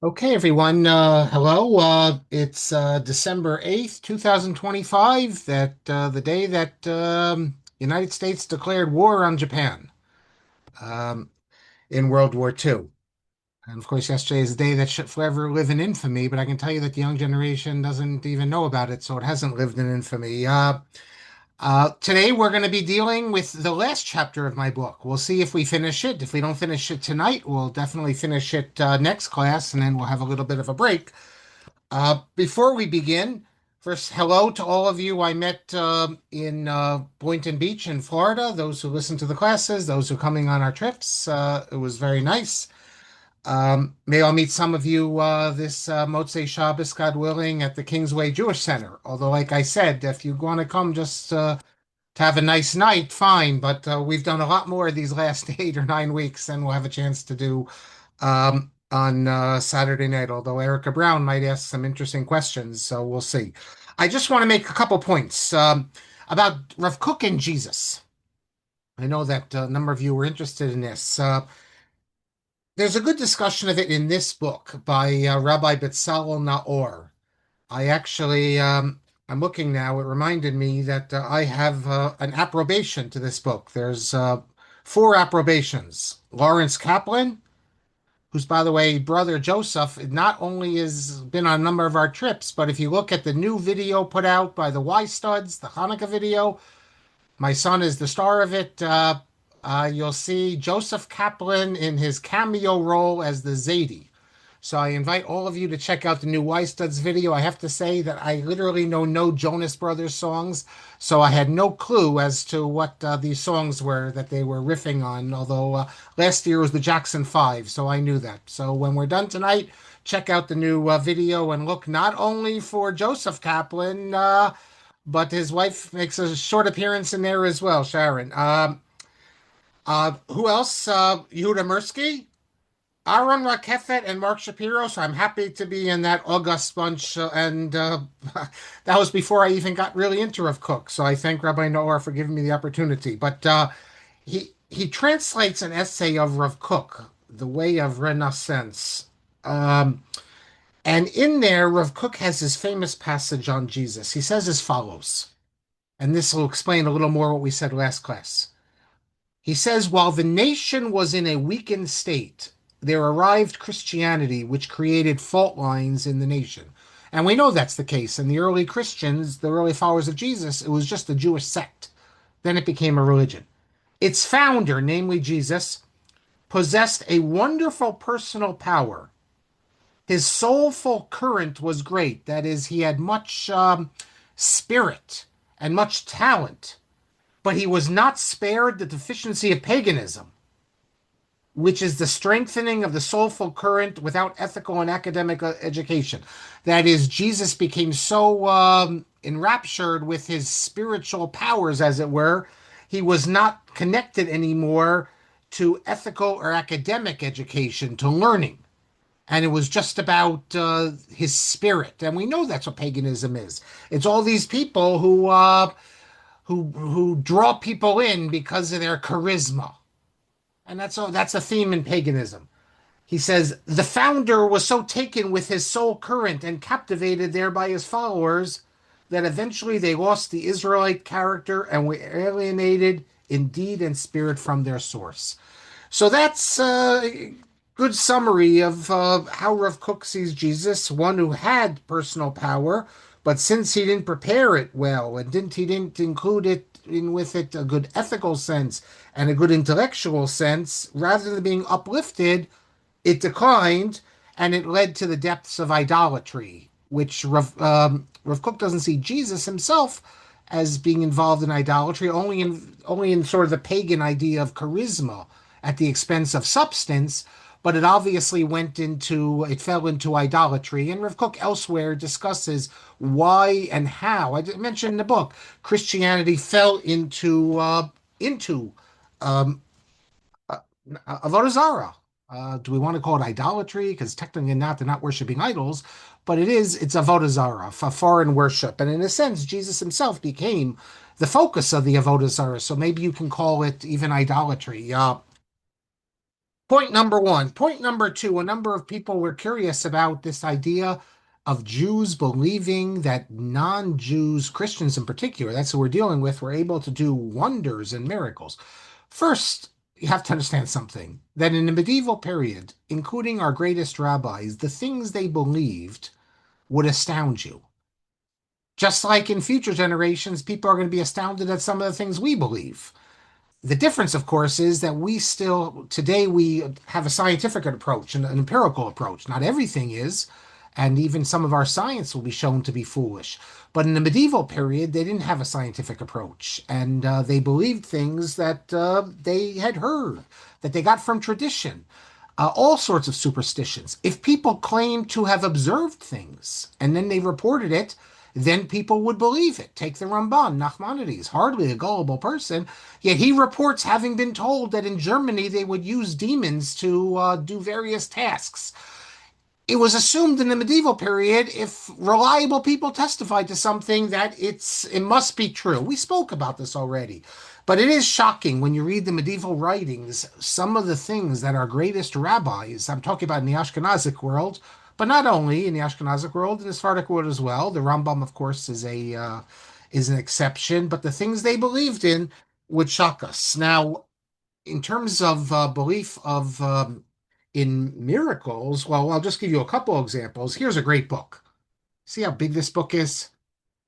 Okay, everyone. Hello. It's December 8th, 2025, the day that United States declared war on Japan um, in World War II. And of course, yesterday is a day that should forever live in infamy, but I can tell you that the young generation doesn't even know about it, so it hasn't lived in infamy. Today, we're going to be dealing with the last chapter of my book. We'll see if we finish it. If we don't finish it tonight, we'll definitely finish it next class, and then we'll have a little bit of a break. Before we begin, first, hello to all of you I met in Boynton Beach in Florida, those who listen to the classes, those who are coming on our trips. It was very nice. May I'll meet some of you this Motzei Shabbos, God willing, at the Kingsway Jewish Center. Although, like I said, if you want to come just to have a nice night, fine. But we've done a lot more these last 8 or 9 weeks than we'll have a chance to do on Saturday night, although Erica Brown might ask some interesting questions, so we'll see. I just want to make a couple points about Rav Kook and Jesus. I know that a number of you were interested in this. There's a good discussion of it in this book by Rabbi Betzalel Naor. I actually, I'm looking now. It reminded me that I have an approbation to this book. There's four approbations. Lawrence Kaplan, who's, by the way, brother Joseph, not only has been on a number of our trips, but if you look at the new video put out by the Y Studs, the Hanukkah video, my son is the star of it. You'll see Joseph Kaplan in his cameo role as the Zadie. So I invite all of you to check out the new Y Studs video. I have to say that I literally know no Jonas Brothers songs, so I had no clue as to what these songs were that they were riffing on. Although last year was the Jackson 5, so I knew that. So when we're done tonight, check out the new video and look not only for Joseph Kaplan, but his wife makes a short appearance in there as well, Sharon. Who else? Yehuda Mirsky. Aaron Rakefet and Marc Shapiro, so I'm happy to be in that August bunch. And that was before I even got really into Rav Kook. So I thank Rabbi Noah for giving me the opportunity. But he translates an essay of Rav Kook, The Way of Renaissance. Um, and in there, Rav Kook has his famous passage on Jesus. He says as follows, and this will explain a little more what we said last class. He says, while the nation was in a weakened state, there arrived Christianity, which created fault lines in the nation. And we know that's the case. In the early Christians, the early followers of Jesus, it was just a Jewish sect. Then it became a religion. Its founder, namely Jesus, possessed a wonderful personal power. His soulful current was great. That is, he had much spirit and much talent, but he was not spared the deficiency of paganism, which is the strengthening of the soulful current without ethical and academic education. That is, Jesus became so enraptured with his spiritual powers, as it were, he was not connected anymore to ethical or academic education, to learning. And it was just about his spirit. And we know that's what paganism is. It's all these people who draw people in because of their charisma. And that's a theme in paganism. He says the founder was so taken with his soul current and captivated there by his followers that eventually they lost the Israelite character and were alienated in deed and spirit from their source. So that's a good summary of how Rav Kook sees Jesus, one who had personal power, but since he didn't prepare it well and he didn't include it in with it a good ethical sense and a good intellectual sense, rather than being uplifted, it declined and it led to the depths of idolatry, which Rav Kook doesn't see Jesus himself as being involved in idolatry, only in sort of the pagan idea of charisma at the expense of substance, but it fell into idolatry. And Rav Kook elsewhere discusses why and how. I mentioned in the book, Christianity fell into um, avodah zarah. Do we want to call it idolatry? Because technically not, they're not worshiping idols, but it's avodah zarah, for foreign worship. And in a sense, Jesus himself became the focus of the avodah zarah. So maybe you can call it even idolatry. Point number one. Point number two, a number of people were curious about this idea of Jews believing that non-Jews, Christians in particular, that's who we're dealing with, were able to do wonders and miracles. First, you have to understand something, that in the medieval period, including our greatest rabbis, the things they believed would astound you. Just like in future generations, people are going to be astounded at some of the things we believe. The difference, of course, is that we still, today, we have a scientific approach and an empirical approach. Not everything is, and even some of our science will be shown to be foolish. But in the medieval period, they didn't have a scientific approach, and they believed things that they had heard, that they got from tradition, all sorts of superstitions. If people claimed to have observed things and then they reported it, then people would believe it. Take the Ramban, Nachmanides, hardly a gullible person, yet he reports having been told that in Germany they would use demons to do various tasks. It was assumed in the medieval period, if reliable people testified to something, that it must be true. We spoke about this already. But it is shocking when you read the medieval writings, some of the things that our greatest rabbis, I'm talking about in the Ashkenazic world, but not only in the Ashkenazic world, in the Sephardic world as well. The Rambam, of course, is an exception, but the things they believed in would shock us. Now, in terms of belief of in miracles, well, I'll just give you a couple examples. Here's a great book. See how big this book is?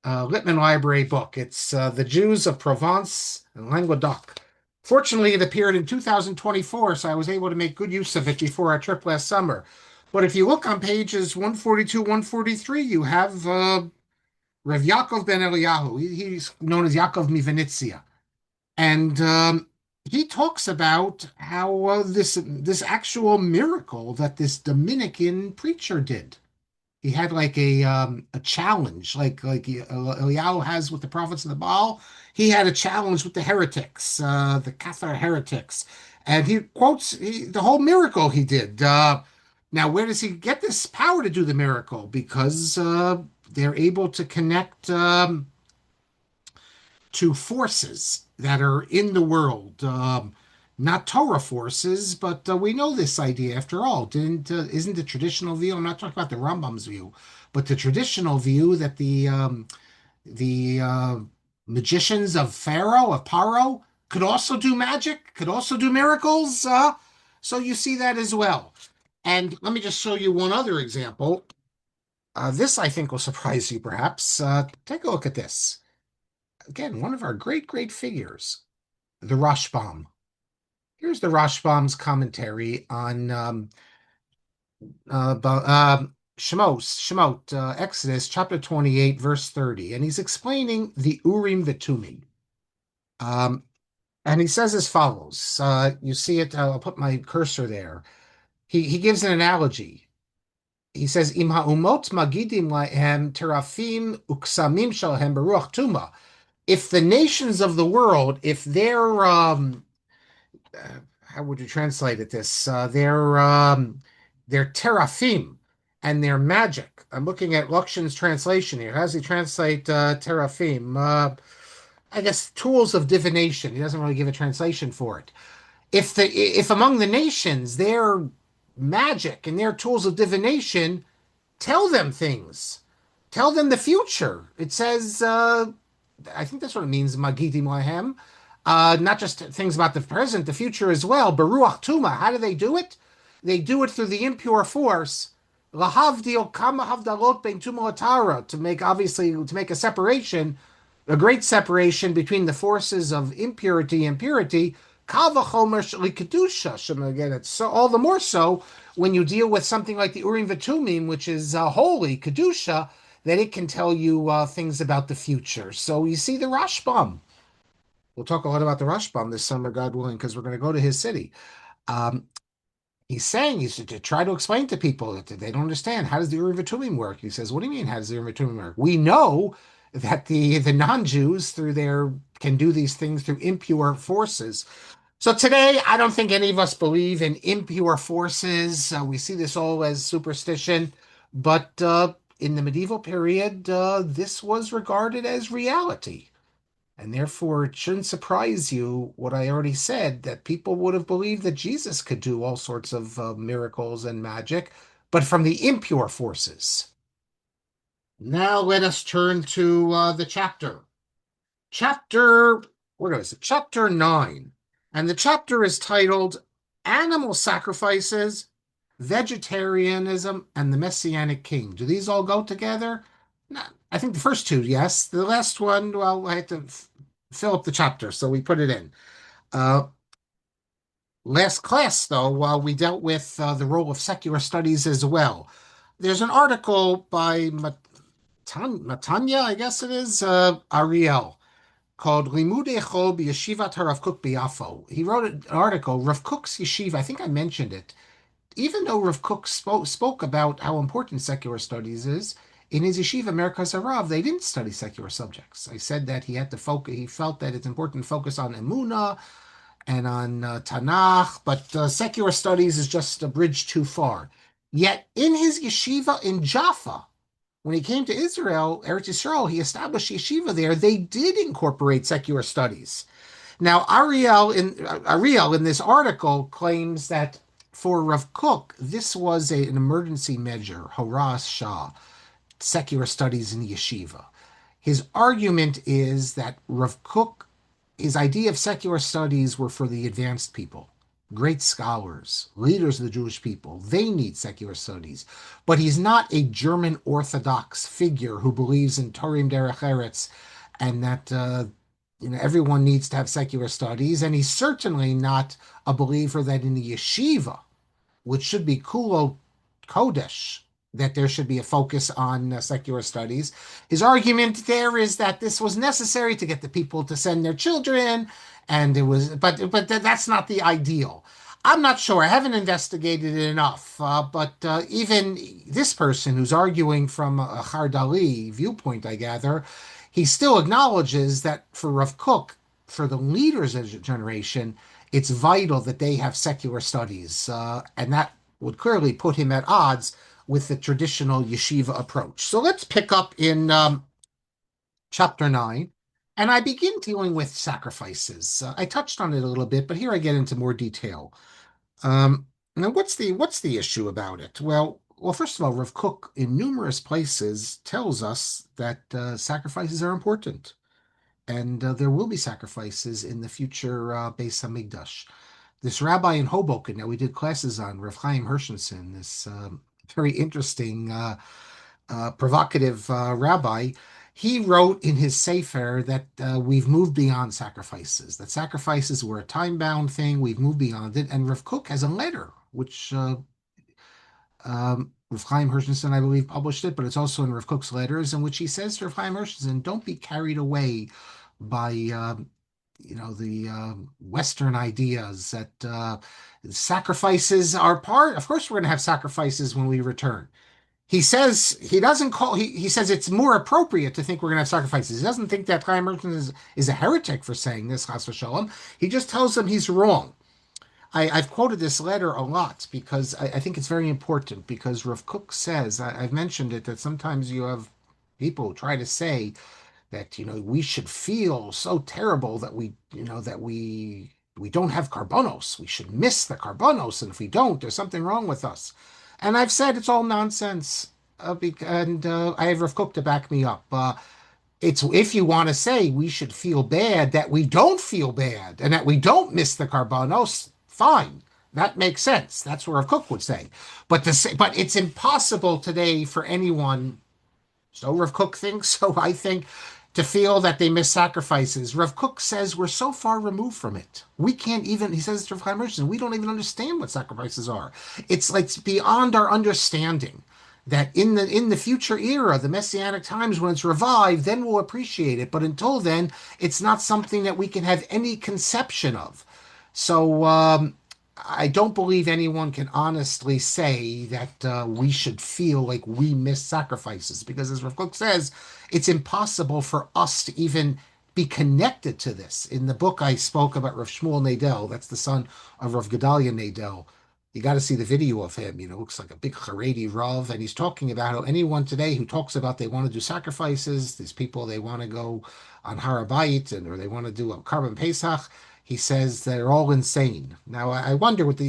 Littman Library book. It's The Jews of Provence and Languedoc. Fortunately, it appeared in 2024, so I was able to make good use of it before our trip last summer. But if you look on pages 142, 143, you have Rev Yaakov ben Eliyahu. He's known as Yaakov Mivenitsia. And he talks about how this actual miracle that this Dominican preacher did. He had like a challenge, like Eliyahu has with the prophets of the Baal. He had a challenge with the heretics, the Cathar heretics, and he quotes the whole miracle he did. Now, where does he get this power to do the miracle? Because they're able to connect. To forces that are in the world, not Torah forces, but we know this idea after all. Didn't isn't the traditional view? I'm not talking about the Rambam's view, but the traditional view that the magicians of Pharaoh of Paro could also do magic, could also do miracles. So you see that as well. And let me just show you one other example. This I think will surprise you, perhaps. Take a look at this. Again, one of our great figures, the Rashbam. Here's the Rashbam's commentary on Shemot, Exodus chapter 28, verse 30, and he's explaining the Urim Vitumim. Um, and he says as follows. You see it. I'll put my cursor there. He gives an analogy. He says, "Im ha'umot magidim lahem terafim uksamim shalhem beruach tuma." If the nations of the world, if they're how would you translate it this? They're terafim and they're magic. I'm looking at Luxion's translation here. How does he translate terafim? I guess tools of divination. He doesn't really give a translation for it. If among the nations they're magic and they're tools of divination, tell them things. Tell them the future. It says I think that's what it means, Magidim Lahem. Not just things about the present, the future as well. Beruach Tuma. How do they do it? They do it through the impure force. Lahavdil kama havdalot bein tuma latara, to make obviously to make a separation, a great separation between the forces of impurity and purity. Kavachomer likadusha. Again, it's so all the more so when you deal with something like the Urim Vitumim, which is holy kedusha, that it can tell you things about the future. So you see the Rashbam. We'll talk a lot about the Rashbam this summer, God willing, because we're going to go to his city. Um, he's saying he's to try to explain to people that they don't understand. How does the Urim Vitumim work? He says, what do you mean, how does the Urim Vitumim work? We know that the non-Jews through their can do these things through impure forces. So today, I don't think any of us believe in impure forces. We see this all as superstition, but in the medieval period, this was regarded as reality. And therefore, it shouldn't surprise you what I already said, that people would have believed that Jesus could do all sorts of miracles and magic, but from the impure forces. Now let us turn to the chapter. Chapter, what is it? Chapter 9. And the chapter is titled Animal Sacrifices, Vegetarianism, and the Messianic King. Do these all go together? No, I think the first two, yes. The last one, well, I had to fill up the chapter, so we put it in. Uh, Last class, though, while we dealt with the role of secular studies as well. There's an article by Matanya, I guess it is, Ariel, called Limudei Chol B'Yeshivat Rav Kook B'Yafo. He wrote an article, Rav Kook's yeshiva, I think I mentioned it. Even though Rav Kook spoke about how important secular studies is, in his yeshiva Merkaz Harav, they didn't study secular subjects. I said that he had to focus. He felt that it's important to focus on Emunah and on Tanakh, but secular studies is just a bridge too far. Yet in his yeshiva in Jaffa, when he came to Israel, Eretz Yisrael, he established yeshiva there. They did incorporate secular studies. Now, Ariel in this article claims that for Rav Kook, this was an emergency measure, Horas Shah, secular studies in yeshiva. His argument is that Rav Kook, his idea of secular studies were for the advanced people, great scholars, leaders of the Jewish people. They need secular studies. But he's not a German Orthodox figure who believes in Torim Derech Eretz and that everyone needs to have secular studies. And he's certainly not a believer that in the yeshiva, which should be Kulo Kodesh, that there should be a focus on secular studies. His argument there is that this was necessary to get the people to send their children, and it was, but that's not the ideal. I'm not sure. I haven't investigated it enough. But even this person who's arguing from a Chardali viewpoint, I gather, he still acknowledges that for Rav Kook, for the leaders of the generation, it's vital that they have secular studies, and that would clearly put him at odds with the traditional yeshiva approach. So let's pick up in chapter 9, and I begin dealing with sacrifices. I touched on it a little bit, but here I get into more detail. Now, what's the issue about it? Well, first of all, Rav Kook in numerous places tells us that sacrifices are important, and there will be sacrifices in the future Beis Hamikdash. This rabbi in Hoboken that we did classes on, Rav Chaim Hershenson, this very interesting, provocative rabbi, he wrote in his Sefer that we've moved beyond sacrifices, that sacrifices were a time-bound thing, we've moved beyond it, and Rav Kook has a letter, which Rav Chaim Hershenson, I believe, published it, but it's also in Rav Kook's letters, in which he says to Rav Chaim Hershenson, don't be carried away by the Western ideas that sacrifices are part. Of course, we're going to have sacrifices when we return. He says he doesn't call. He says it's more appropriate to think we're going to have sacrifices. He doesn't think that Chaim Merton is a heretic for saying this, Chas v'shalom. He just tells them he's wrong. I've quoted this letter a lot because I think it's very important. Because Rav Kook says, I've mentioned it, that sometimes you have people try to say that we should feel so terrible that we don't have carbonos. We should miss the carbonos, and if we don't, there's something wrong with us. And I've said it's all nonsense. And I have Rav Kook to back me up. It's if you want to say we should feel bad that we don't feel bad and that we don't miss the carbonos, fine. That makes sense. That's what Rav Kook would say. But it's impossible today for anyone. So Rav Kook thinks, so I think, to feel that they miss sacrifices. Rav Kook says we're so far removed from it. We can't even, he says to Rav Chaim Merchant, we don't even understand what sacrifices are. It's like beyond our understanding that in the future era, the Messianic times when it's revived, then we'll appreciate it. But until then, it's not something that we can have any conception of. So I don't believe anyone can honestly say that we should feel like we miss sacrifices because, as Rav Kook says, it's impossible for us to even be connected to this. In the book, I spoke about Rav Shmuel Nadel, that's the son of Rav Gedalia Nadel. You got to see the video of him. Looks like a big Haredi Rav, and he's talking about how anyone today who talks about they want to do sacrifices, these people they want to go on Har HaBayit and or they want to do a Karban Pesach, he says they're all insane. Now I wonder what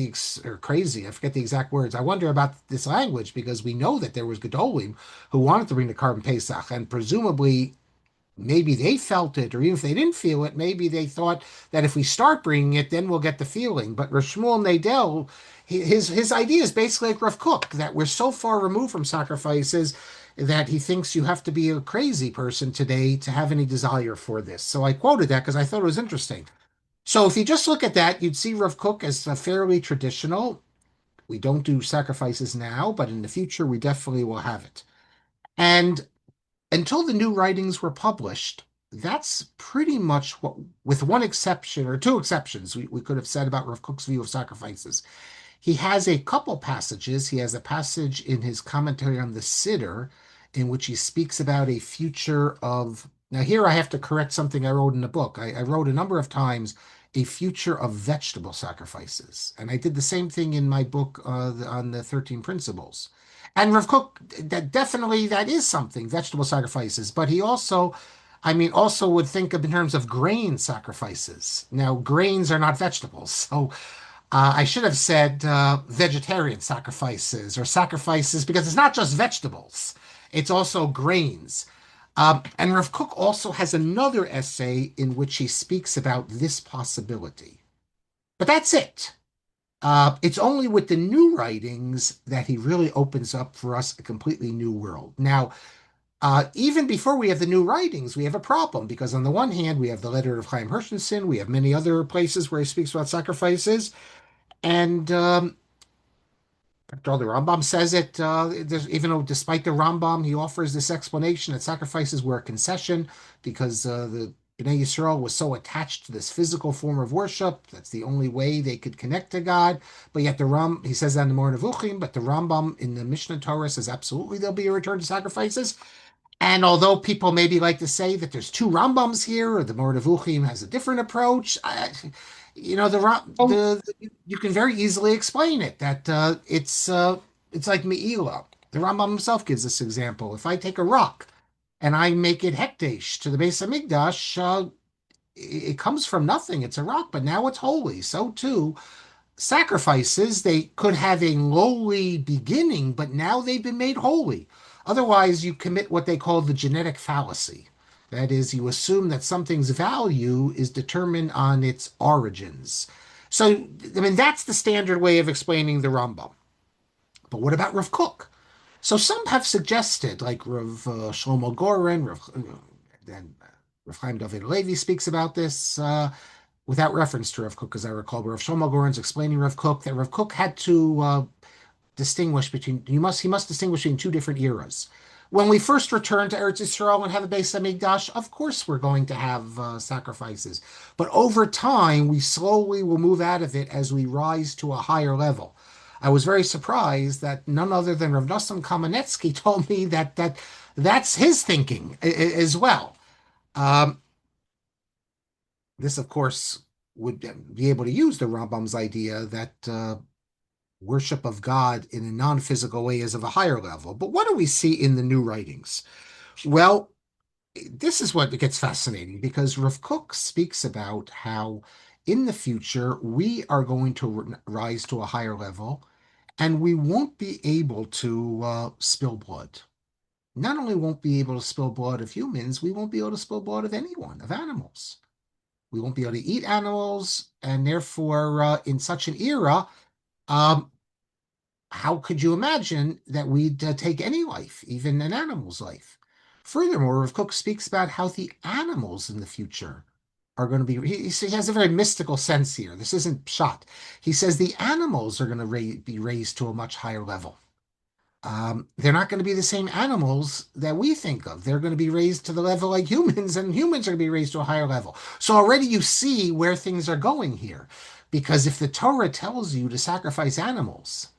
or crazy. I forget the exact words. I wonder about this language because we know that there was Gedolim who wanted to bring the Karban Pesach, and presumably maybe they felt it, or even if they didn't feel it, maybe they thought that if we start bringing it, then we'll get the feeling. But Rav Shmuel Nadel, his idea is basically like Rav Kook, that we're so far removed from sacrifices that he thinks you have to be a crazy person today to have any desire for this. So I quoted that because I thought it was interesting. So if you just look at that, you'd see Rav Kook as a fairly traditional. We don't do sacrifices now, but in the future we definitely will have it. And until the new writings were published, that's pretty much what, with one exception or two exceptions, we could have said about Rav Kook's view of sacrifices. He has a couple passages. He has a passage in his commentary on the Siddur in which he speaks about a future of. Now, here I have to correct something I wrote in the book. I wrote a number of times a future of vegetable sacrifices. And I did the same thing in my book on the 13 principles. And Rav Kook, that definitely that is something, vegetable sacrifices. But he also, I mean, also would think of in terms of grain sacrifices. Now, grains are not vegetables. So I should have said vegetarian sacrifices or sacrifices because it's not just vegetables, it's also grains. And Rav Kook also has another essay in which he speaks about this possibility. But that's it. It's only with the new writings that he really opens up for us a completely new world. Now, even before we have the new writings, we have a problem because on the one hand, we have the letter of Chaim Hershenson, we have many other places where he speaks about sacrifices, and after all, the Rambam says it, even though despite the Rambam, he offers this explanation that sacrifices were a concession because the Bnei Yisrael was so attached to this physical form of worship. That's the only way they could connect to God. But yet he says that in the Moreh Nevuchim, but the Rambam in the Mishnah Torah says absolutely there'll be a return to sacrifices. And although people maybe like to say that there's two Rambams here, or the Moreh Nevuchim has a different approach, you can very easily explain it that it's like Me'ilah. The Rambam himself gives this example. If I take a rock and I make it hekdesh to the Beis Hamikdash, it comes from nothing. It's a rock, but now it's holy. So too, sacrifices, they could have a lowly beginning, but now they've been made holy. Otherwise, you commit what they call the genetic fallacy. That is, you assume that something's value is determined on its origins. So, I mean, that's the standard way of explaining the Rambam. But what about Rav Kook? So some have suggested, like Rav Shlomo Goren, then Rav Chaim David Levi speaks about this, without reference to Rav Kook, as I recall, but Rav Shlomo Goren's explaining Rav Kook that Rav Kook had to distinguish between he must distinguish between two different eras. When we first return to Eretz Yisrael and have a Beis Hamikdash, of course we're going to have sacrifices, but over time we slowly will move out of it as we rise to a higher level. I was very surprised that none other than Rav Nosson Kamenetsky told me that's his thinking as well. Um, this, of course, would be able to use the Rambam's idea that worship of God in a non-physical way is of a higher level. But what do we see in the new writings? Well, this is what gets fascinating because Rav Kook speaks about how in the future we are going to rise to a higher level and we won't be able to spill blood. Not only won't be able to spill blood of humans, we won't be able to spill blood of anyone, of animals. We won't be able to eat animals, and therefore, in such an era, um, how could you imagine that we'd take any life, even an animal's life? Furthermore, Rav Kook speaks about how the animals in the future are going to be. He has a very mystical sense here. This isn't shot. He says the animals are going to be raised to a much higher level. They're not going to be the same animals that we think of. They're going to be raised to the level like humans, and humans are going to be raised to a higher level. So already you see where things are going here. Because if the Torah tells you to sacrifice animals,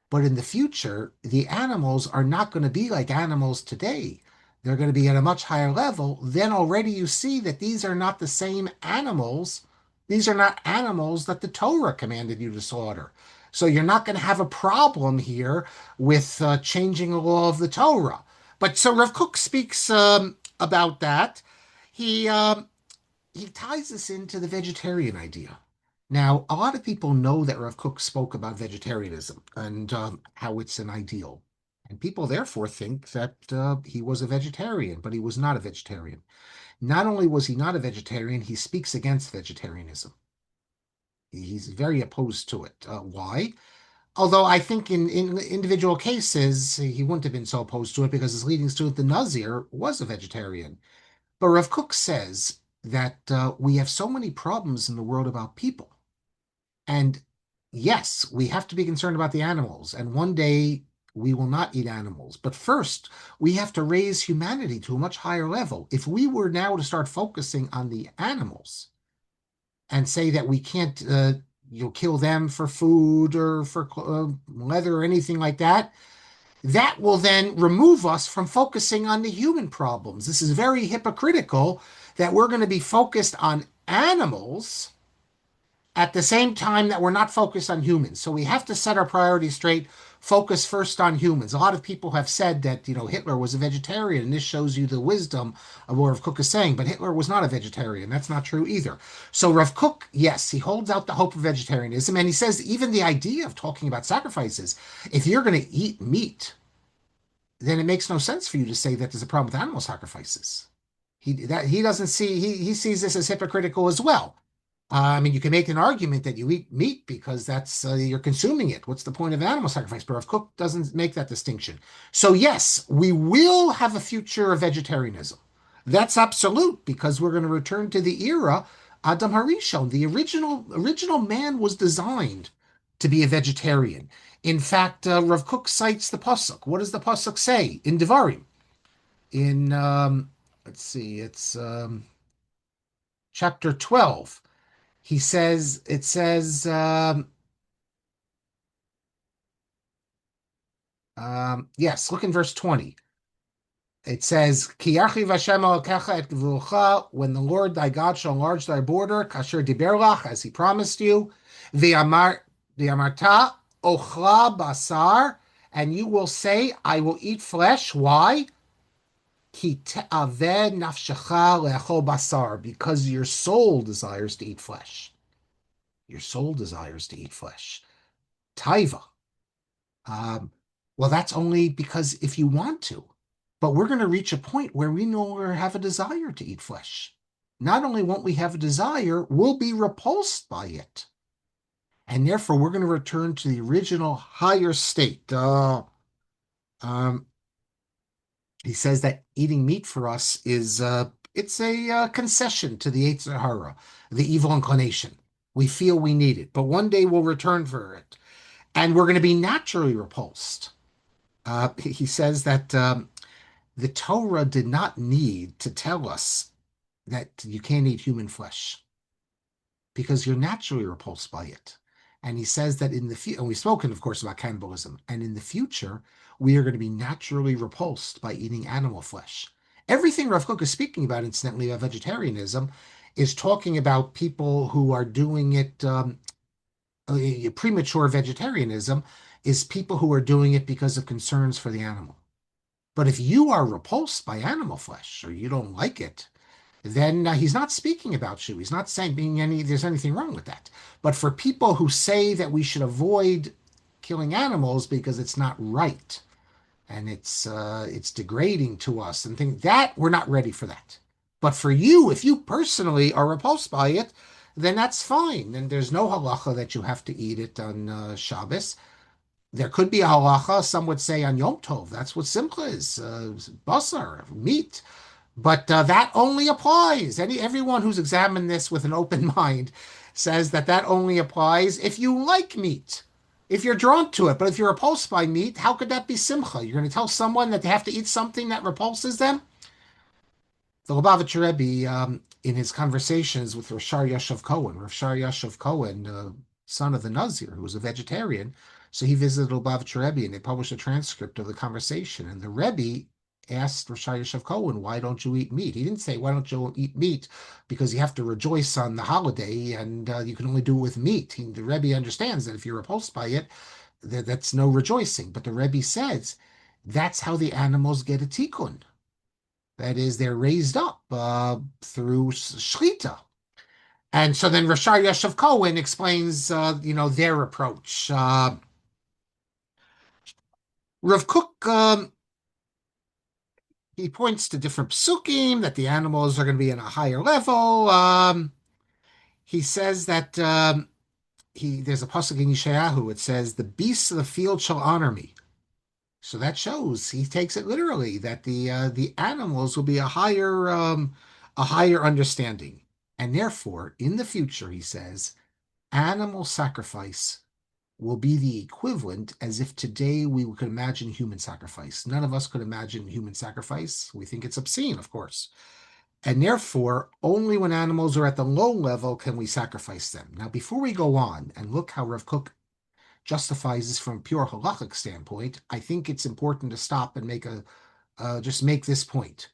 but in the future, the animals are not going to be like animals today. They're going to be at a much higher level. Then already you see that these are not the same animals. These are not animals that the Torah commanded you to slaughter. So you're not going to have a problem here with changing the law of the Torah. But so Rav Kook speaks about that. He he ties this into the vegetarian idea. Now, a lot of people know that Rav Kook spoke about vegetarianism and how it's an ideal. And people therefore think that he was a vegetarian, but he was not a vegetarian. Not only was he not a vegetarian, he speaks against vegetarianism. He's very opposed to it. Why? Although I think in individual cases, he wouldn't have been so opposed to it because his leading student, the Nazir, was a vegetarian. But Rav Kook says that we have so many problems in the world about people. And yes, we have to be concerned about the animals. And one day we will not eat animals. But first, we have to raise humanity to a much higher level. If we were now to start focusing on the animals and say that we can't, kill them for food or for leather or anything like that, that will then remove us from focusing on the human problems. This is very hypocritical that we're going to be focused on animals at the same time that we're not focused on humans. So we have to set our priorities straight, focus first on humans. A lot of people have said that, Hitler was a vegetarian, and this shows you the wisdom of what Rav Kook is saying, but Hitler was not a vegetarian. That's not true either. So Rav Kook, yes, he holds out the hope of vegetarianism, and he says even the idea of talking about sacrifices, if you're going to eat meat, then it makes no sense for you to say that there's a problem with animal sacrifices. He doesn't see he sees this as hypocritical as well. I mean, you can make an argument that you eat meat because that's you're consuming it. What's the point of animal sacrifice? But Rav Kook doesn't make that distinction. So yes, we will have a future of vegetarianism. That's absolute because we're going to return to the era Adam Harishon. The original man was designed to be a vegetarian. In fact, Rav Kook cites the pasuk. What does the pasuk say in Devarim? In let's see, it's chapter 12. Yes, look in verse 20. It says, Ki yarchiv Hashem elokecha et gvulecha, when the Lord thy God shall enlarge thy border, kasher diber lach, as he promised you, v'amarta ochla basar, and you will say, I will eat flesh. Why? Ki te'aveh nafshecha le'achol basar, because your soul desires to eat flesh. Your soul desires to eat flesh. Taiva. Um, well, that's only because if you want to. But we're going to reach a point where we no longer have a desire to eat flesh. Not only won't we have a desire, we'll be repulsed by it. And therefore, we're going to return to the original higher state. Um, he says that eating meat for us is it's a concession to the Yetzer Hara, the evil inclination. We feel we need it, but one day we'll return for it. And we're going to be naturally repulsed. He says that the Torah did not need to tell us that you can't eat human flesh because you're naturally repulsed by it. And he says that in the future, and we've spoken, of course, about cannibalism, and in the future, we are going to be naturally repulsed by eating animal flesh. Everything Rav Kook is speaking about, incidentally, about vegetarianism, is talking about people who are doing it, premature vegetarianism, is people who are doing it because of concerns for the animal. But if you are repulsed by animal flesh or you don't like it, then he's not speaking about you. He's not saying there's anything wrong with that. But for people who say that we should avoid killing animals because it's not right and it's degrading to us and things that we're not ready for that. But for you, if you personally are repulsed by it, then that's fine. And there's no halacha that you have to eat it on Shabbos. There could be a halacha, some would say on Yom Tov. That's what simcha is, basar, meat. But that only applies. Everyone who's examined this with an open mind says that that only applies if you like meat, if you're drawn to it. But if you're repulsed by meat, how could that be simcha? You're going to tell someone that they have to eat something that repulses them? The Lubavitcher Rebbe, in his conversations with Rashar Yashav Cohen, son of the Nazir, who was a vegetarian, so he visited Lubavitcher Rebbe, and they published a transcript of the conversation. And the Rebbe asked Rosh Hashanah Cohen, why don't you eat meat? He didn't say, why don't you eat meat? Because you have to rejoice on the holiday and you can only do it with meat. The Rebbe understands that if you're repulsed by it, that's no rejoicing. But the Rebbe says that's how the animals get a tikkun. That is, they're raised up through shechita. And so then Rashai Yashav Cohen explains, their approach. Rav Kook, he points to different psukim that the animals are going to be in a higher level. He says that there's a pasuk in Yeshayahu. It says, "The beasts of the field shall honor me." So that shows he takes it literally that the animals will be a higher understanding, and therefore in the future, he says, animal sacrifice will be the equivalent as if today we could imagine human sacrifice. None of us could imagine human sacrifice. We think it's obscene, of course. And therefore, only when animals are at the low level can we sacrifice them. Now, before we go on and look how Rav Kook justifies this from a pure halachic standpoint, I think it's important to stop and just make this point.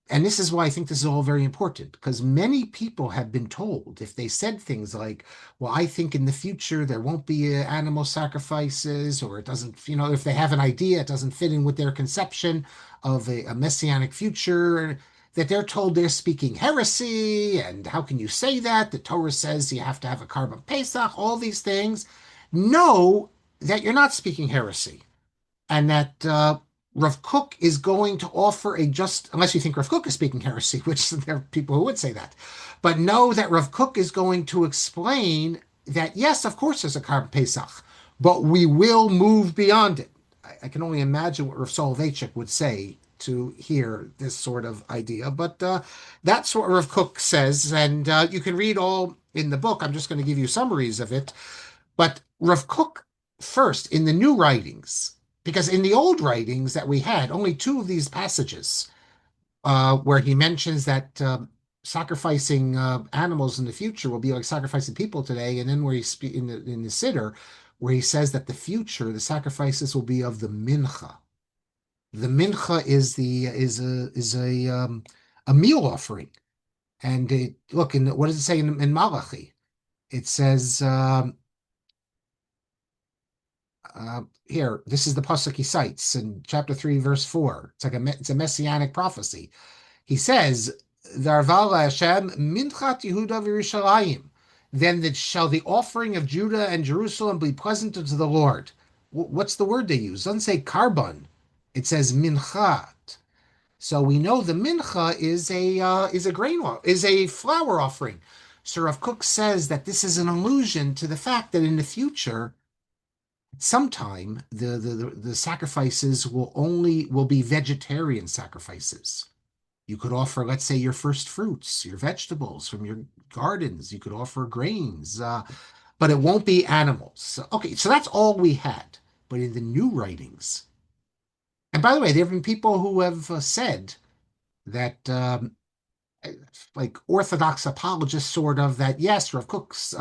And this is why I think this is all very important, because many people have been told, if they said things like, well, I think in the future there won't be animal sacrifices, or it doesn't, if they have an idea, it doesn't fit in with their conception of a messianic future, that they're told they're speaking heresy. And how can you say that? The Torah says you have to have a Karban Pesach, all these things. Know that you're not speaking heresy, and that Rav Kook is going to offer unless you think Rav Kook is speaking heresy, which there are people who would say that, but know that Rav Kook is going to explain that, yes, of course there's a Karban Pesach, but we will move beyond it. I can only imagine what Rav Soloveitchik would say to hear this sort of idea, but that's what Rav Kook says, and you can read all in the book. I'm just going to give you summaries of it. But Rav Kook, first, in the new writings, because in the old writings that we had, only two of these passages where he mentions that sacrificing animals in the future will be like sacrificing people today, and then where in the Siddur, where he says that the sacrifices will be of the mincha. The mincha is a meal offering, and look, what does it say in Malachi? It says. Here, this is the pasuk he cites in chapter 3, verse 4. It's a messianic prophecy. He says, "Darvala Hashem minchat Yehuda v'Yerushalayim." Then shall the offering of Judah and Jerusalem be pleasant unto the Lord. What's the word they use? It doesn't say carbon. It says minchat. So we know the mincha is a flour offering. So Rav Kook says that this is an allusion to the fact that in the future, sometime the sacrifices will be vegetarian sacrifices. You could offer, let's say, your first fruits, your vegetables from your gardens. You could offer grains, but it won't be animals. Okay, so that's all we had. But in the new writings, and by the way, there have been people who have said that like Orthodox apologists, sort of, that yes, Rav Kook's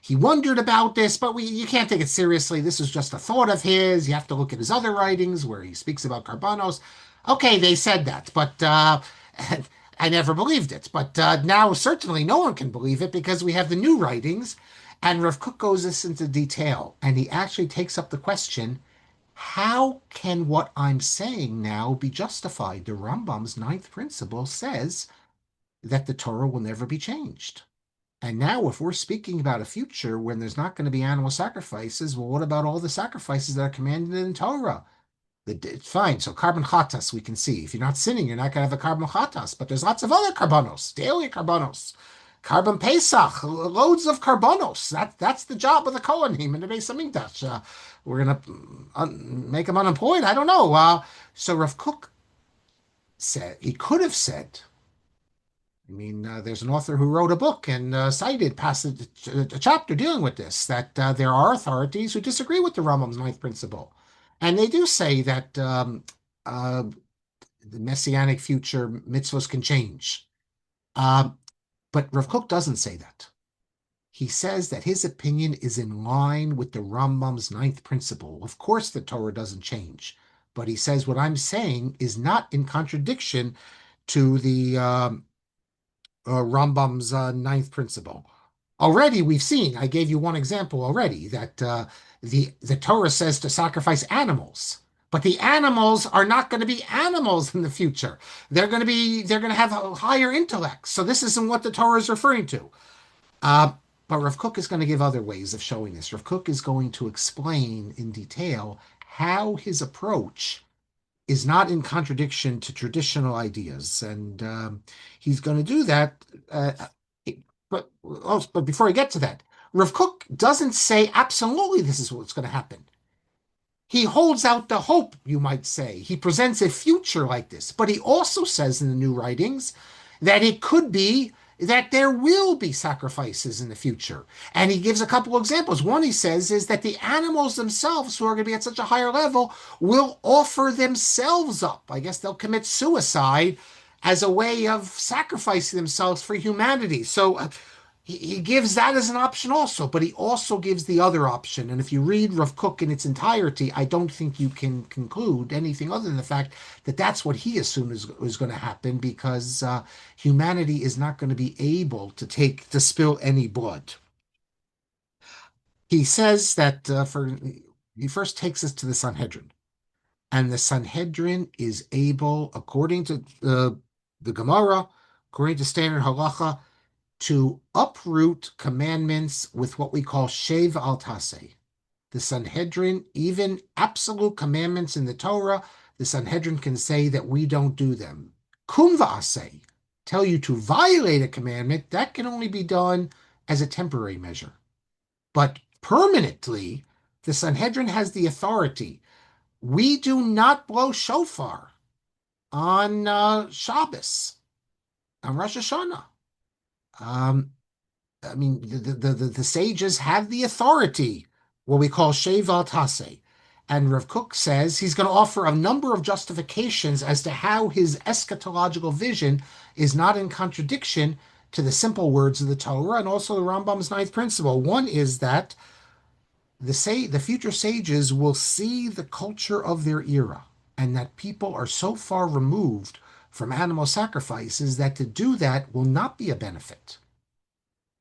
he wondered about this, but you can't take it seriously. This is just a thought of his. You have to look at his other writings where he speaks about carbonos. Okay, they said that, but I never believed it. But now certainly no one can believe it because we have the new writings, and Rav Kook goes this into detail, and he actually takes up the question: how can what I'm saying now be justified? The Rambam's ninth principle says that the Torah will never be changed. And now, if we're speaking about a future when there's not going to be animal sacrifices, well, what about all the sacrifices that are commanded in Torah? Fine, so carbon chatas we can see. If you're not sinning, you're not going to have a carbon chatas, but there's lots of other carbonos, daily carbonos. Carbon Pesach, loads of carbonos. That's the job of the Kohanim in the Beis Hamikdash. We're going to make them unemployed? I don't know. So Rav Kook he could have said, I mean, there's an author who wrote a book and cited a chapter dealing with this, that there are authorities who disagree with the Rambam's ninth principle. And they do say that the messianic future mitzvahs can change. But Rav Kook doesn't say that. He says that his opinion is in line with the Rambam's ninth principle. Of course, the Torah doesn't change, But he says what I'm saying is not in contradiction to the Rambam's ninth principle. Already, we've seen. I gave you one example already that the Torah says to sacrifice animals, but the animals are not going to be animals in the future. They're going to have a higher intellect. So this isn't what the Torah is referring to. Uh, but Rav Kook is going to give other ways of showing this. Rav Kook is going to explain in detail how his approach is not in contradiction to traditional ideas, and he's going to do that. But before I get to that, Rav Kook doesn't say absolutely this is what's going to happen. He holds out the hope, you might say. He presents a future like this. But he also says in the new writings that it could be that there will be sacrifices in the future. And he gives a couple of examples. One he says is that the animals themselves, who are going to be at such a higher level, will offer themselves up. I guess they'll commit suicide as a way of sacrificing themselves for humanity. So he gives that as an option also, but he also gives the other option. And if you read Rav Kook in its entirety, I don't think you can conclude anything other than the fact that that's what he assumes is going to happen, because humanity is not going to be able to spill any blood. He says that he first takes us to the Sanhedrin, and the Sanhedrin is able, according to the Gemara, according to standard halacha, to uproot commandments with what we call shev al taseh. The Sanhedrin, even absolute commandments in the Torah, the Sanhedrin can say that we don't do them. Kum va'aseh, tell you to violate a commandment, that can only be done as a temporary measure. But permanently, the Sanhedrin has the authority. We do not blow shofar on Shabbos, on Rosh Hashanah. Um, I mean, the sages have the authority, what we call sheval taseh. And Rav Kook says he's going to offer a number of justifications as to how his eschatological vision is not in contradiction to the simple words of the Torah and also the Rambam's ninth principle. One is that the future sages will see the culture of their era, and that people are so far removed from animal sacrifices that to do that will not be a benefit.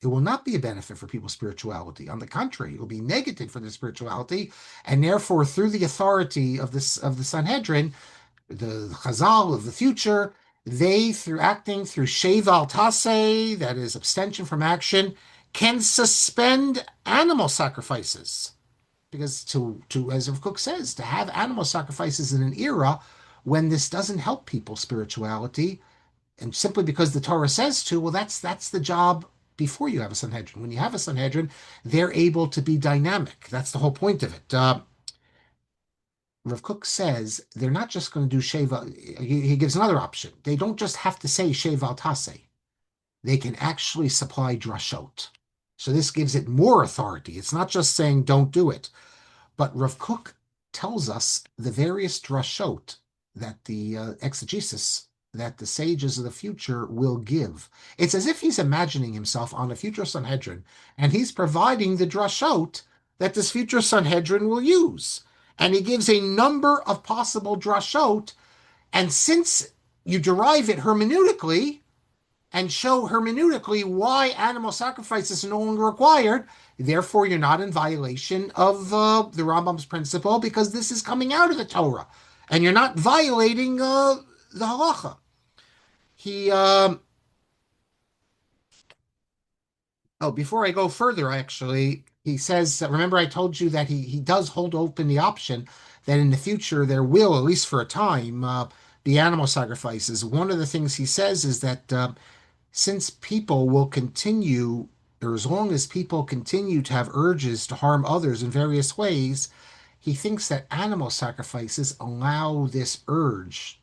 It will not be a benefit for people's spirituality. On the contrary, it will be negative for their spirituality, and therefore, through the authority of the Sanhedrin, the Chazal of the future, they, through acting through sheval taseh, that is abstention from action, can suspend animal sacrifices. Because as Rav Kook says, to have animal sacrifices in an era when this doesn't help people's spirituality, and simply because the Torah says to, well, that's the job before you have a Sanhedrin. When you have a Sanhedrin, they're able to be dynamic. That's the whole point of it. Rav Kook says they're not just going to do Sheva. He gives another option. They don't just have to say Sheval Taseh. They can actually supply drashot. So this gives it more authority. It's not just saying don't do it. But Rav Kook tells us the various drashot that the exegesis that the sages of the future will give. It's as if he's imagining himself on a future Sanhedrin, and he's providing the drashot that this future Sanhedrin will use. And he gives a number of possible drashot, and since you derive it hermeneutically, and show hermeneutically why animal sacrifices are no longer required. Therefore, you're not in violation of the Rambam's principle, because this is coming out of the Torah, and you're not violating the halacha. He before I go further, actually, he says, remember I told you that he does hold open the option that in the future there will, at least for a time, be animal sacrifices. One of the things he says is that since people will continue, or as long as people continue to have urges to harm others in various ways, he thinks that animal sacrifices allow this urge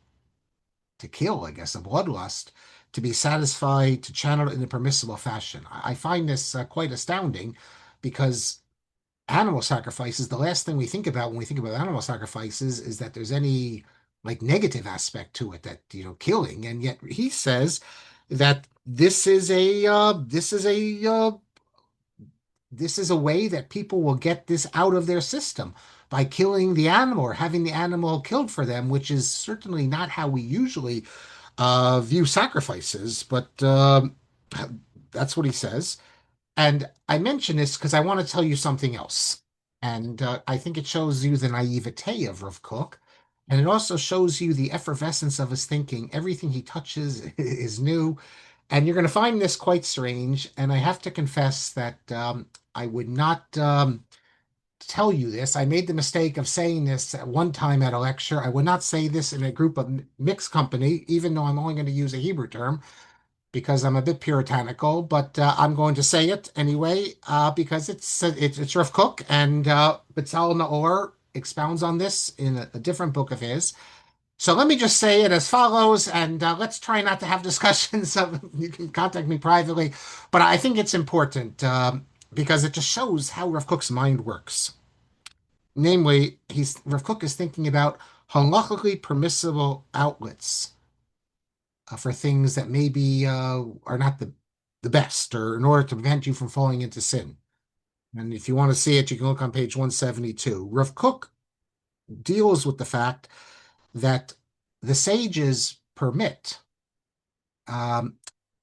to kill, I guess, a bloodlust, to be satisfied, to channel it in a permissible fashion. I find this quite astounding, because animal sacrifices, the last thing we think about when we think about animal sacrifices is that there's any like negative aspect to it, that killing, and yet he says that this is a this is a way that people will get this out of their system by killing the animal or having the animal killed for them, which is certainly not how we usually view sacrifices. But that's what he says. And I mention this because I want to tell you something else. And I think it shows you the naivete of Rav Kook. And it also shows you the effervescence of his thinking. Everything he touches is new. And you're going to find this quite strange. And I have to confess that I would not tell you this. I made the mistake of saying this at one time at a lecture. I would not say this in a group of mixed company, even though I'm only going to use a Hebrew term because I'm a bit puritanical, but I'm going to say it anyway because it's Rav Kook and Betzalel Naor expounds on this in a different book of his. So let me just say it as follows, and let's try not to have discussions. You can contact me privately, but I think it's important because it just shows how Rav Kook's mind works. Namely, Rav Kook is thinking about halachically permissible outlets for things that maybe are not the best, or in order to prevent you from falling into sin. And if you want to see it, you can look on page 172. Rav Kook deals with the fact that the sages permit. I'm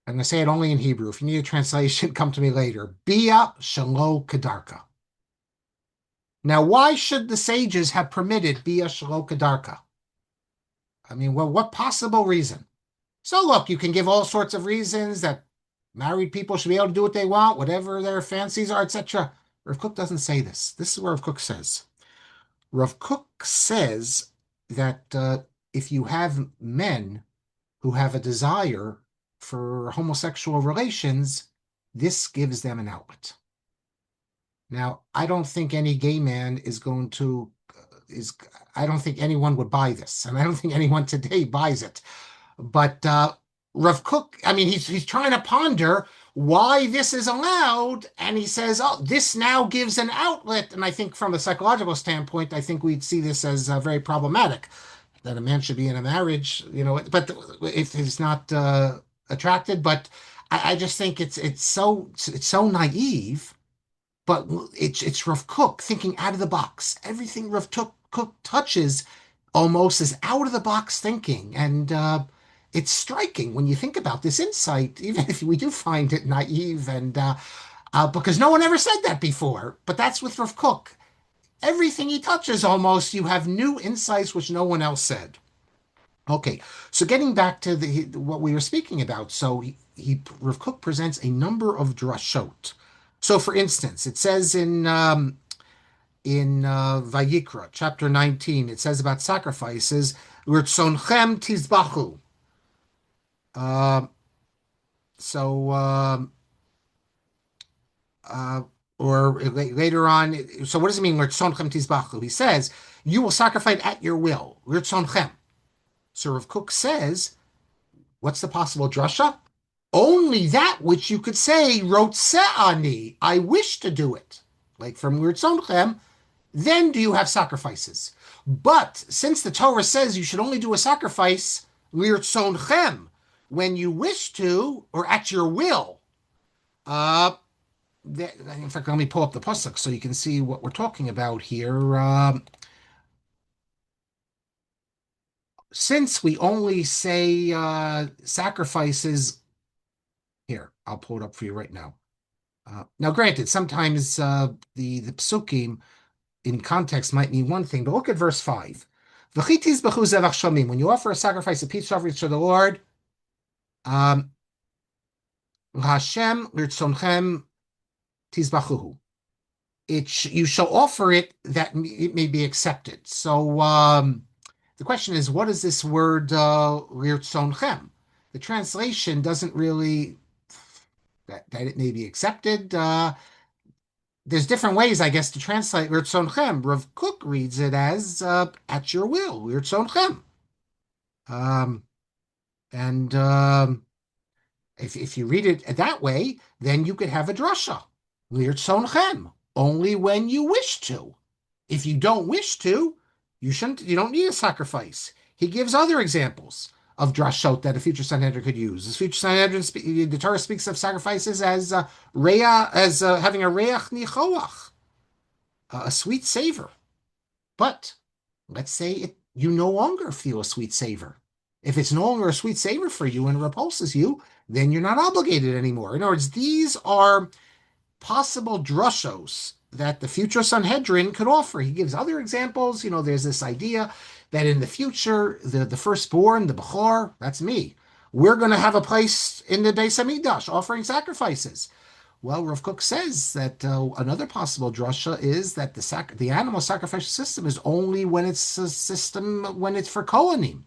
going to say it only in Hebrew. If you need a translation, come to me later. Bia shelo kedarka. Now, why should the sages have permitted Bia shelo kedarka? I mean, well, what possible reason? So look, you can give all sorts of reasons that married people should be able to do what they want, whatever their fancies are, etc. Rav Kook doesn't say this. This is what Rav Kook says. Rav Kook says that if you have men who have a desire for homosexual relations, this gives them an outlet. Now, I don't think any gay man is going to is I don't think anyone would buy this, and I don't think anyone today buys it. But Rav Kook, I mean, he's trying to ponder why this is allowed, and he says, "Oh, this now gives an outlet." And I think, from a psychological standpoint, I think we'd see this as very problematic. That a man should be in a marriage, but if he's not attracted. But I just think it's so naive. But it's Rav Kook thinking out of the box. Everything Kook touches almost is out of the box thinking, and it's striking when you think about this insight, even if we do find it naive, and because no one ever said that before. But that's with Rav Kook. Everything he touches, almost, you have new insights which no one else said. Okay, so getting back to what we were speaking about, so Rav Kook presents a number of drashot. So, for instance, it says in Vayikra, chapter 19, it says about sacrifices, "Ritzonchem tizbachu." Uh, so, uh, or later on, so what does it mean, "Ritzonchem tizbachu"? He says, "You will sacrifice at your will." Ritzonchem. So Rav Kook says, what's the possible drasha? Only that which you could say, Rotse'ani, I wish to do it. Like from Ritzonchem, then do you have sacrifices. But since the Torah says you should only do a sacrifice, Lirtzonchem, when you wish to, or at your will. In fact, let me pull up the pasuk so you can see what we're talking about here. Since we only say sacrifices, here, I'll pull it up for you right now. Now, granted, sometimes the psukim in context might mean one thing, but look at verse 5. When you offer a sacrifice of peace offerings to the Lord, Hashem lirtzonchem tizbachuhu. You shall offer it that it may be accepted. So the question is, what is this word lirtzonchem? The translation doesn't really that it may be accepted. There's different ways, I guess, to translate Lirtzonchem. Rav Kook reads it as at your will, Lirtzonchem. Um, and if you read it that way, then you could have a drasha, Lirtzonchem, only when you wish to. If you don't wish to, you don't need a sacrifice. He gives other examples. of drashot that a future Sanhedrin could use. This future Sanhedrin, the Torah speaks of sacrifices as having a reach nichoach, a sweet savor. But let's say you no longer feel a sweet savor. If it's no longer a sweet savor for you and repulses you, then you're not obligated anymore. In other words, these are possible drushos that the future Sanhedrin could offer. He gives other examples. There's this idea that in the future, the firstborn, the Bechor, that's me, we're going to have a place in the Beis Hamikdash offering sacrifices. Well, Rav Kook says that another possible drasha is that the animal sacrificial system is only when it's a system when it's for Kohanim.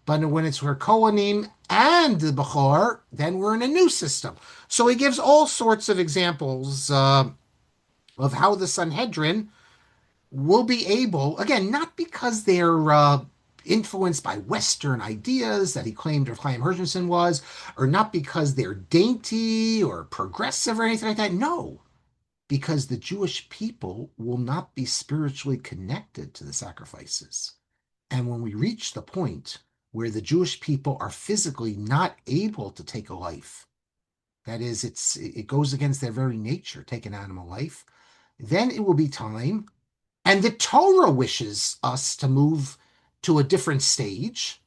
But when it's for Kohanim and the Bechor, then we're in a new system. So he gives all sorts of examples of how the Sanhedrin will be able, again, not because they're influenced by Western ideas that he claimed Rav Chaim Herzensson was, or not because they're dainty or progressive or anything like that. No, because the Jewish people will not be spiritually connected to the sacrifices. And when we reach the point where the Jewish people are physically not able to take a life, that is, it goes against their very nature, take an animal life, then it will be time. And the Torah wishes us to move to a different stage.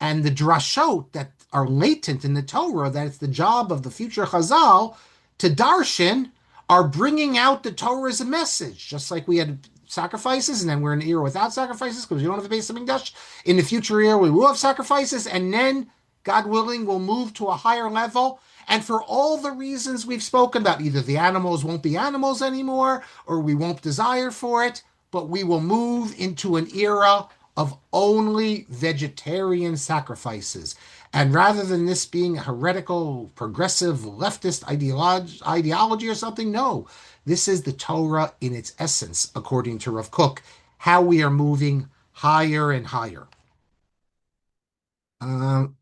And the drashot that are latent in the Torah, that it's the job of the future Chazal to darshan, are bringing out the Torah as a message. Just like we had sacrifices, and then we're in an era without sacrifices because we don't have the Beis Hamikdash. In the future era, we will have sacrifices, and then, God willing, we'll move to a higher level. And for all the reasons we've spoken about, either the animals won't be animals anymore, or we won't desire for it, but we will move into an era of only vegetarian sacrifices. And rather than this being a heretical, progressive, leftist ideology or something, no, this is the Torah in its essence, according to Rav Kook, how we are moving higher and higher. Um,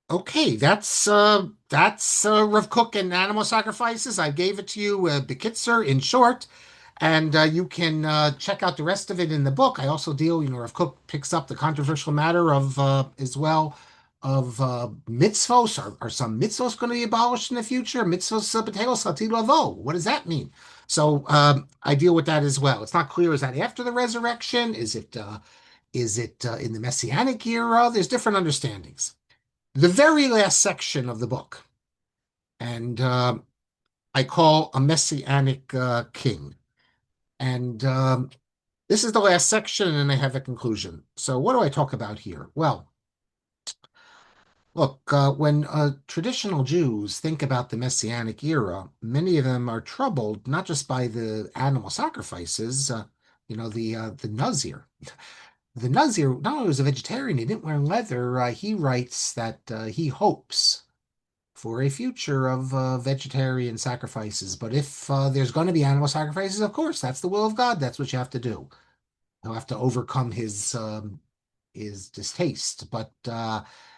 okay, that's Rav Kook and animal sacrifices. I gave it to you, Bekitzer, in short. And you can check out the rest of it in the book. I also deal, Rav Kook picks up the controversial matter of, as well, of mitzvos. Are some mitzvos going to be abolished in the future? Mitzvos b'telos chatil lavo. What does that mean? So I deal with that as well. It's not clear. Is that after the resurrection? Is it in the Messianic era? There's different understandings. The very last section of the book, and I call a Messianic king. And this is the last section, and I have a conclusion. So what do I talk about here? Well, look, when traditional Jews think about the Messianic era, many of them are troubled not just by the animal sacrifices, the Nazir. The Nazir, not only was a vegetarian, he didn't wear leather. He writes that he hopes for a future of vegetarian sacrifices. But if there's going to be animal sacrifices, of course, that's the will of God. That's what you have to do. He'll have to overcome his distaste, but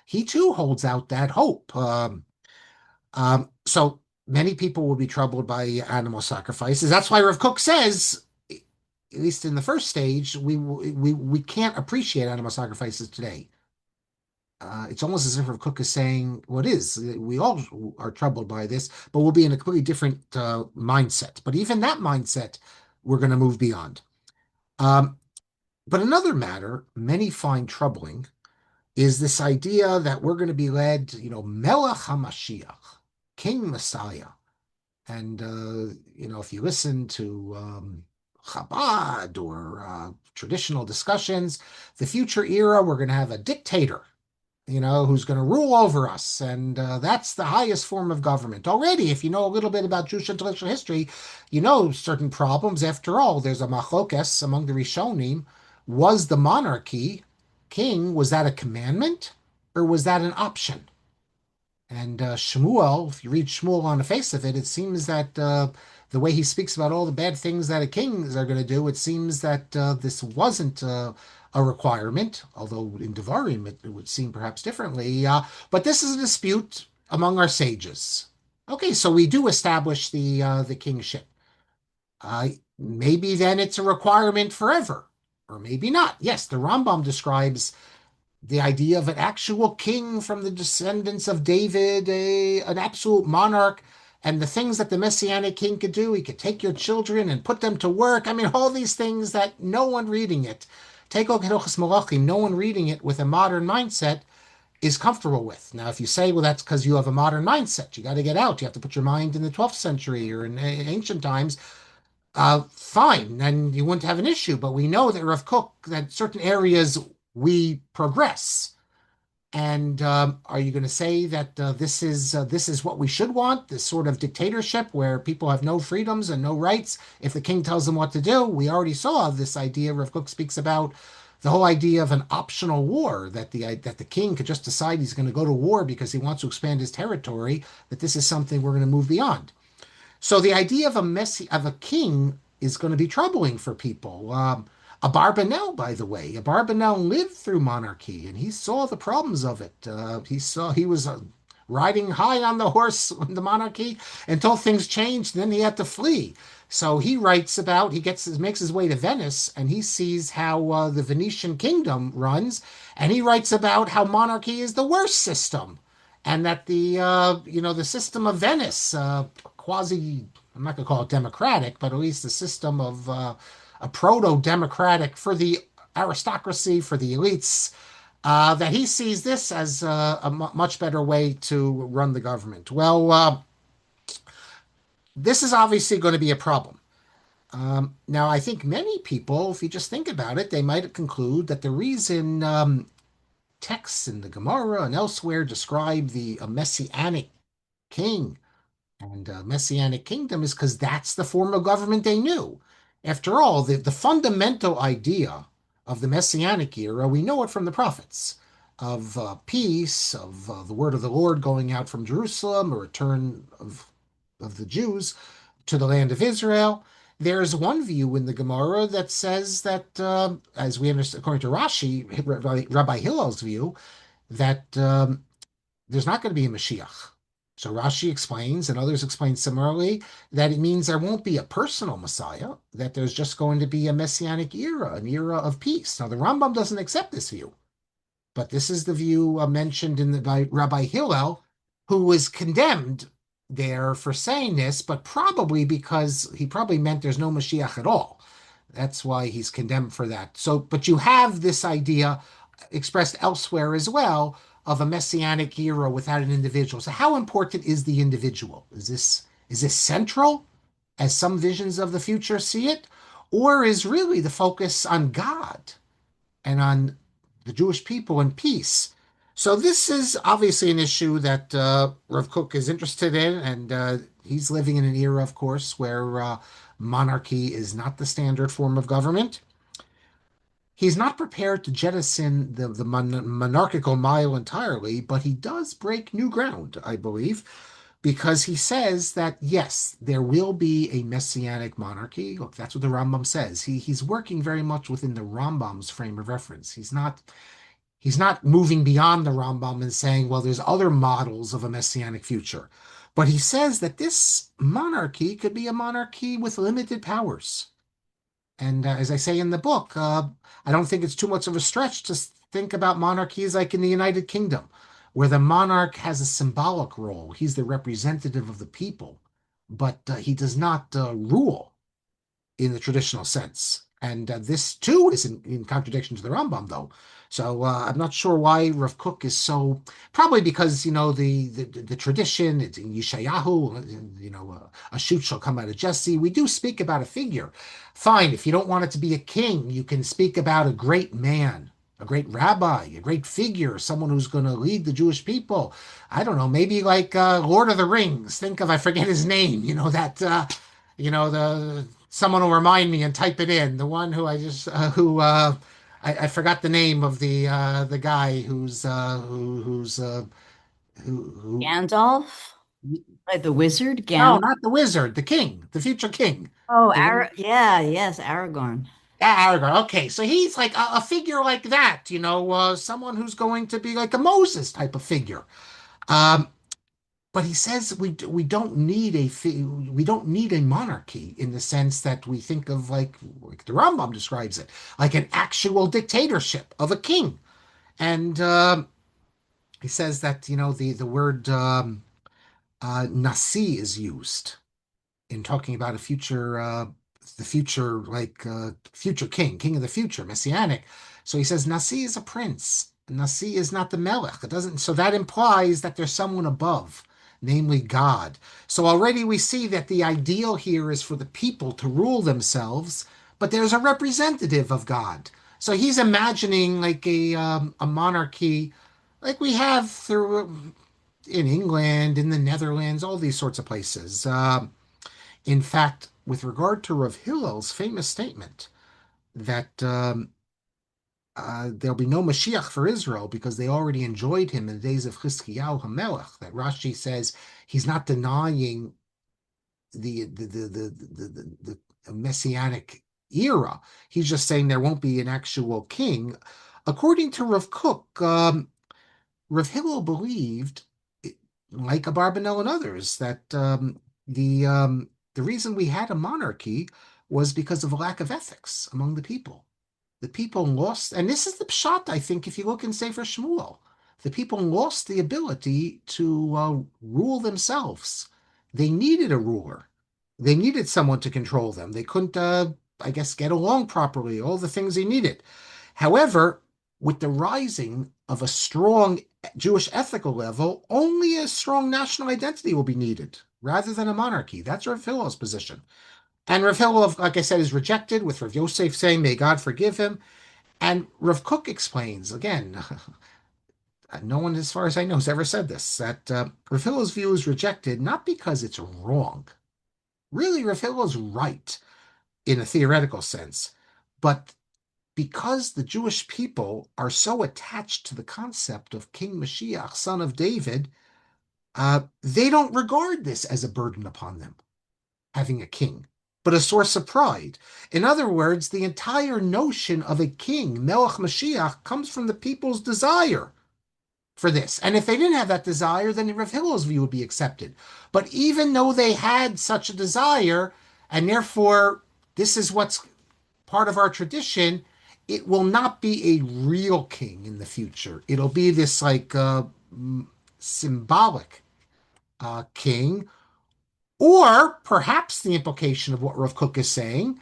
he too holds out that hope. So many people will be troubled by animal sacrifices. That's why Rav Kook says, at least in the first stage, we can't appreciate animal sacrifices today. It's almost as if Rav Kook is saying, what is, we all are troubled by this, but we'll be in a completely different mindset. But even that mindset, we're going to move beyond. But another matter many find troubling is this idea that we're going to be led, Melech HaMashiach, King Messiah. And, if you listen to Chabad or traditional discussions, the future era, we're going to have a dictator, who's going to rule over us. And that's the highest form of government. Already, if you know a little bit about Jewish intellectual history, you know certain problems. After all, there's a machlokes among the Rishonim. Was the monarchy, king, was that a commandment or was that an option? And Shmuel, if you read Shmuel on the face of it, it seems that the way he speaks about all the bad things that a kings are going to do, it seems that this wasn't a requirement, although in Devarim it would seem perhaps differently. But this is a dispute among our sages. Okay, so we do establish the kingship. Maybe then it's a requirement forever. or maybe not. Yes, the Rambam describes the idea of an actual king from the descendants of David, an absolute monarch, and the things that the Messianic king could do. He could take your children and put them to work. I mean, all these things that no one reading it, take Hilchos Malachim, no one reading it with a modern mindset is comfortable with. Now, if you say, well, that's because you have a modern mindset, you got to get out. You have to put your mind in the 12th century or in ancient times. Fine, then you wouldn't have an issue. But we know that Rav Kook, that certain areas we progress. And are you going to say that this is what we should want? This sort of dictatorship where people have no freedoms and no rights if the king tells them what to do? We already saw this idea. Rav Kook speaks about the whole idea of an optional war that the king could just decide he's going to go to war because he wants to expand his territory. That this is something we're going to move beyond. So the idea of a king is going to be troubling for people. Abarbanel, by the way, Abarbanel lived through monarchy and he saw the problems of it. He was riding high on the horse in the monarchy until things changed. Then he had to flee. So he writes about makes his way to Venice and he sees how the Venetian kingdom runs, and he writes about how monarchy is the worst system, and that the system of Venice, quasi, I'm not going to call it democratic, but at least the system of a proto-democratic for the aristocracy, for the elites, that he sees this as much better way to run the government. Well, this is obviously going to be a problem. Now, I think many people, if you just think about it, they might conclude that the reason texts in the Gemara and elsewhere describe the Messianic king and Messianic kingdom is because that's the form of government they knew. After all, the fundamental idea of the Messianic era, we know it from the prophets of peace, of the word of the Lord going out from Jerusalem, a return of the Jews to the land of Israel. There's one view in the Gemara that says that, as we understand, according to Rashi, Rabbi Hillel's view, that there's not going to be a Mashiach. So Rashi explains, and others explain similarly, that it means there won't be a personal Messiah, that there's just going to be a messianic era, an era of peace. Now, the Rambam doesn't accept this view, but this is the view mentioned by Rabbi Hillel, who was condemned there for saying this, but probably because he probably meant there's no Mashiach at all. That's why he's condemned for that. So, but you have this idea expressed elsewhere as well of a messianic hero without an individual. So how important is the individual? Is this central as some visions of the future see it? Or is really the focus on God and on the Jewish people and peace? So this is obviously an issue that Rav Kook is interested in, and he's living in an era, of course, where monarchy is not the standard form of government. He's not prepared to jettison the monarchical mile entirely, but he does break new ground, I believe, because he says that, yes, there will be a messianic monarchy. Look, that's what the Rambam says. He's working very much within the Rambam's frame of reference. He's not moving beyond the Rambam and saying, well, there's other models of a messianic future. But he says that this monarchy could be a monarchy with limited powers. And as I say in the book, I don't think it's too much of a stretch to think about monarchies like in the United Kingdom, where the monarch has a symbolic role. He's the representative of the people, but he does not rule in the traditional sense. And this too is in contradiction to the Rambam, though. So I'm not sure why Rav Kook is so. Probably because the tradition. It's in Yeshayahu. A shoot shall come out of Jesse. We do speak about a figure. Fine, if you don't want it to be a king, you can speak about a great man, a great rabbi, a great figure, someone who's going to lead the Jewish people. I don't know, maybe like Lord of the Rings. Think of, I forget his name. The someone will remind me and type it in. The one who I just who I forgot the name of the guy who Gandalf, like the wizard, no, Gandalf. not the wizard, the king, the future king. Oh, The one, yeah, yes, Aragorn. Aragorn. Okay, so he's like a figure like that, someone who's going to be like a Moses type of figure. Um, but he says we don't need a monarchy in the sense that we think of like the Rambam describes it, like an actual dictatorship of a king. And he says that the word nasi is used in talking about the future, future king of the future, messianic. So he says Nasi is a prince. Nasi is not the melech. It doesn't. So that implies that there's someone above, namely God. So already we see that the ideal here is for the people to rule themselves, but there's a representative of God. So he's imagining like a monarchy, like we have through in England, in the Netherlands, all these sorts of places. In fact, with regard to Rav Hillel's famous statement that there'll be no Mashiach for Israel because they already enjoyed him in the days of Chizkiyahu HaMelech, that Rashi says he's not denying the messianic era. He's just saying there won't be an actual king. According to Rav Kook, Rav Hillel believed, like Abarbanel and others, that the reason we had a monarchy was because of a lack of ethics among the people. The people lost, and this is the pshat, I think, if you look in Sefer Shmuel, the people lost the ability to rule themselves. They needed a ruler. They needed someone to control them. They couldn't, I guess, get along properly, all the things they needed. However, with the rising of a strong Jewish ethical level, only a strong national identity will be needed rather than a monarchy. That's Rav Hillel's position. And Rav Hillel, like I said, is rejected, with Rav Yosef saying, may God forgive him. And Rav Kook explains, again, no one, as far as I know, has ever said this, that Rav Hillel's view is rejected not because it's wrong. Really, Rav Hillel is right in a theoretical sense, but because the Jewish people are so attached to the concept of King Mashiach, son of David, they don't regard this as a burden upon them, having a king, but a source of pride. In other words, the entire notion of a king, Melech Mashiach, comes from the people's desire for this. And if they didn't have that desire, then Rav Hillel's view would be accepted. But even though they had such a desire, and therefore this is what's part of our tradition, it will not be a real king in the future. It'll be this symbolic king, or perhaps the implication of what Rav Kook is saying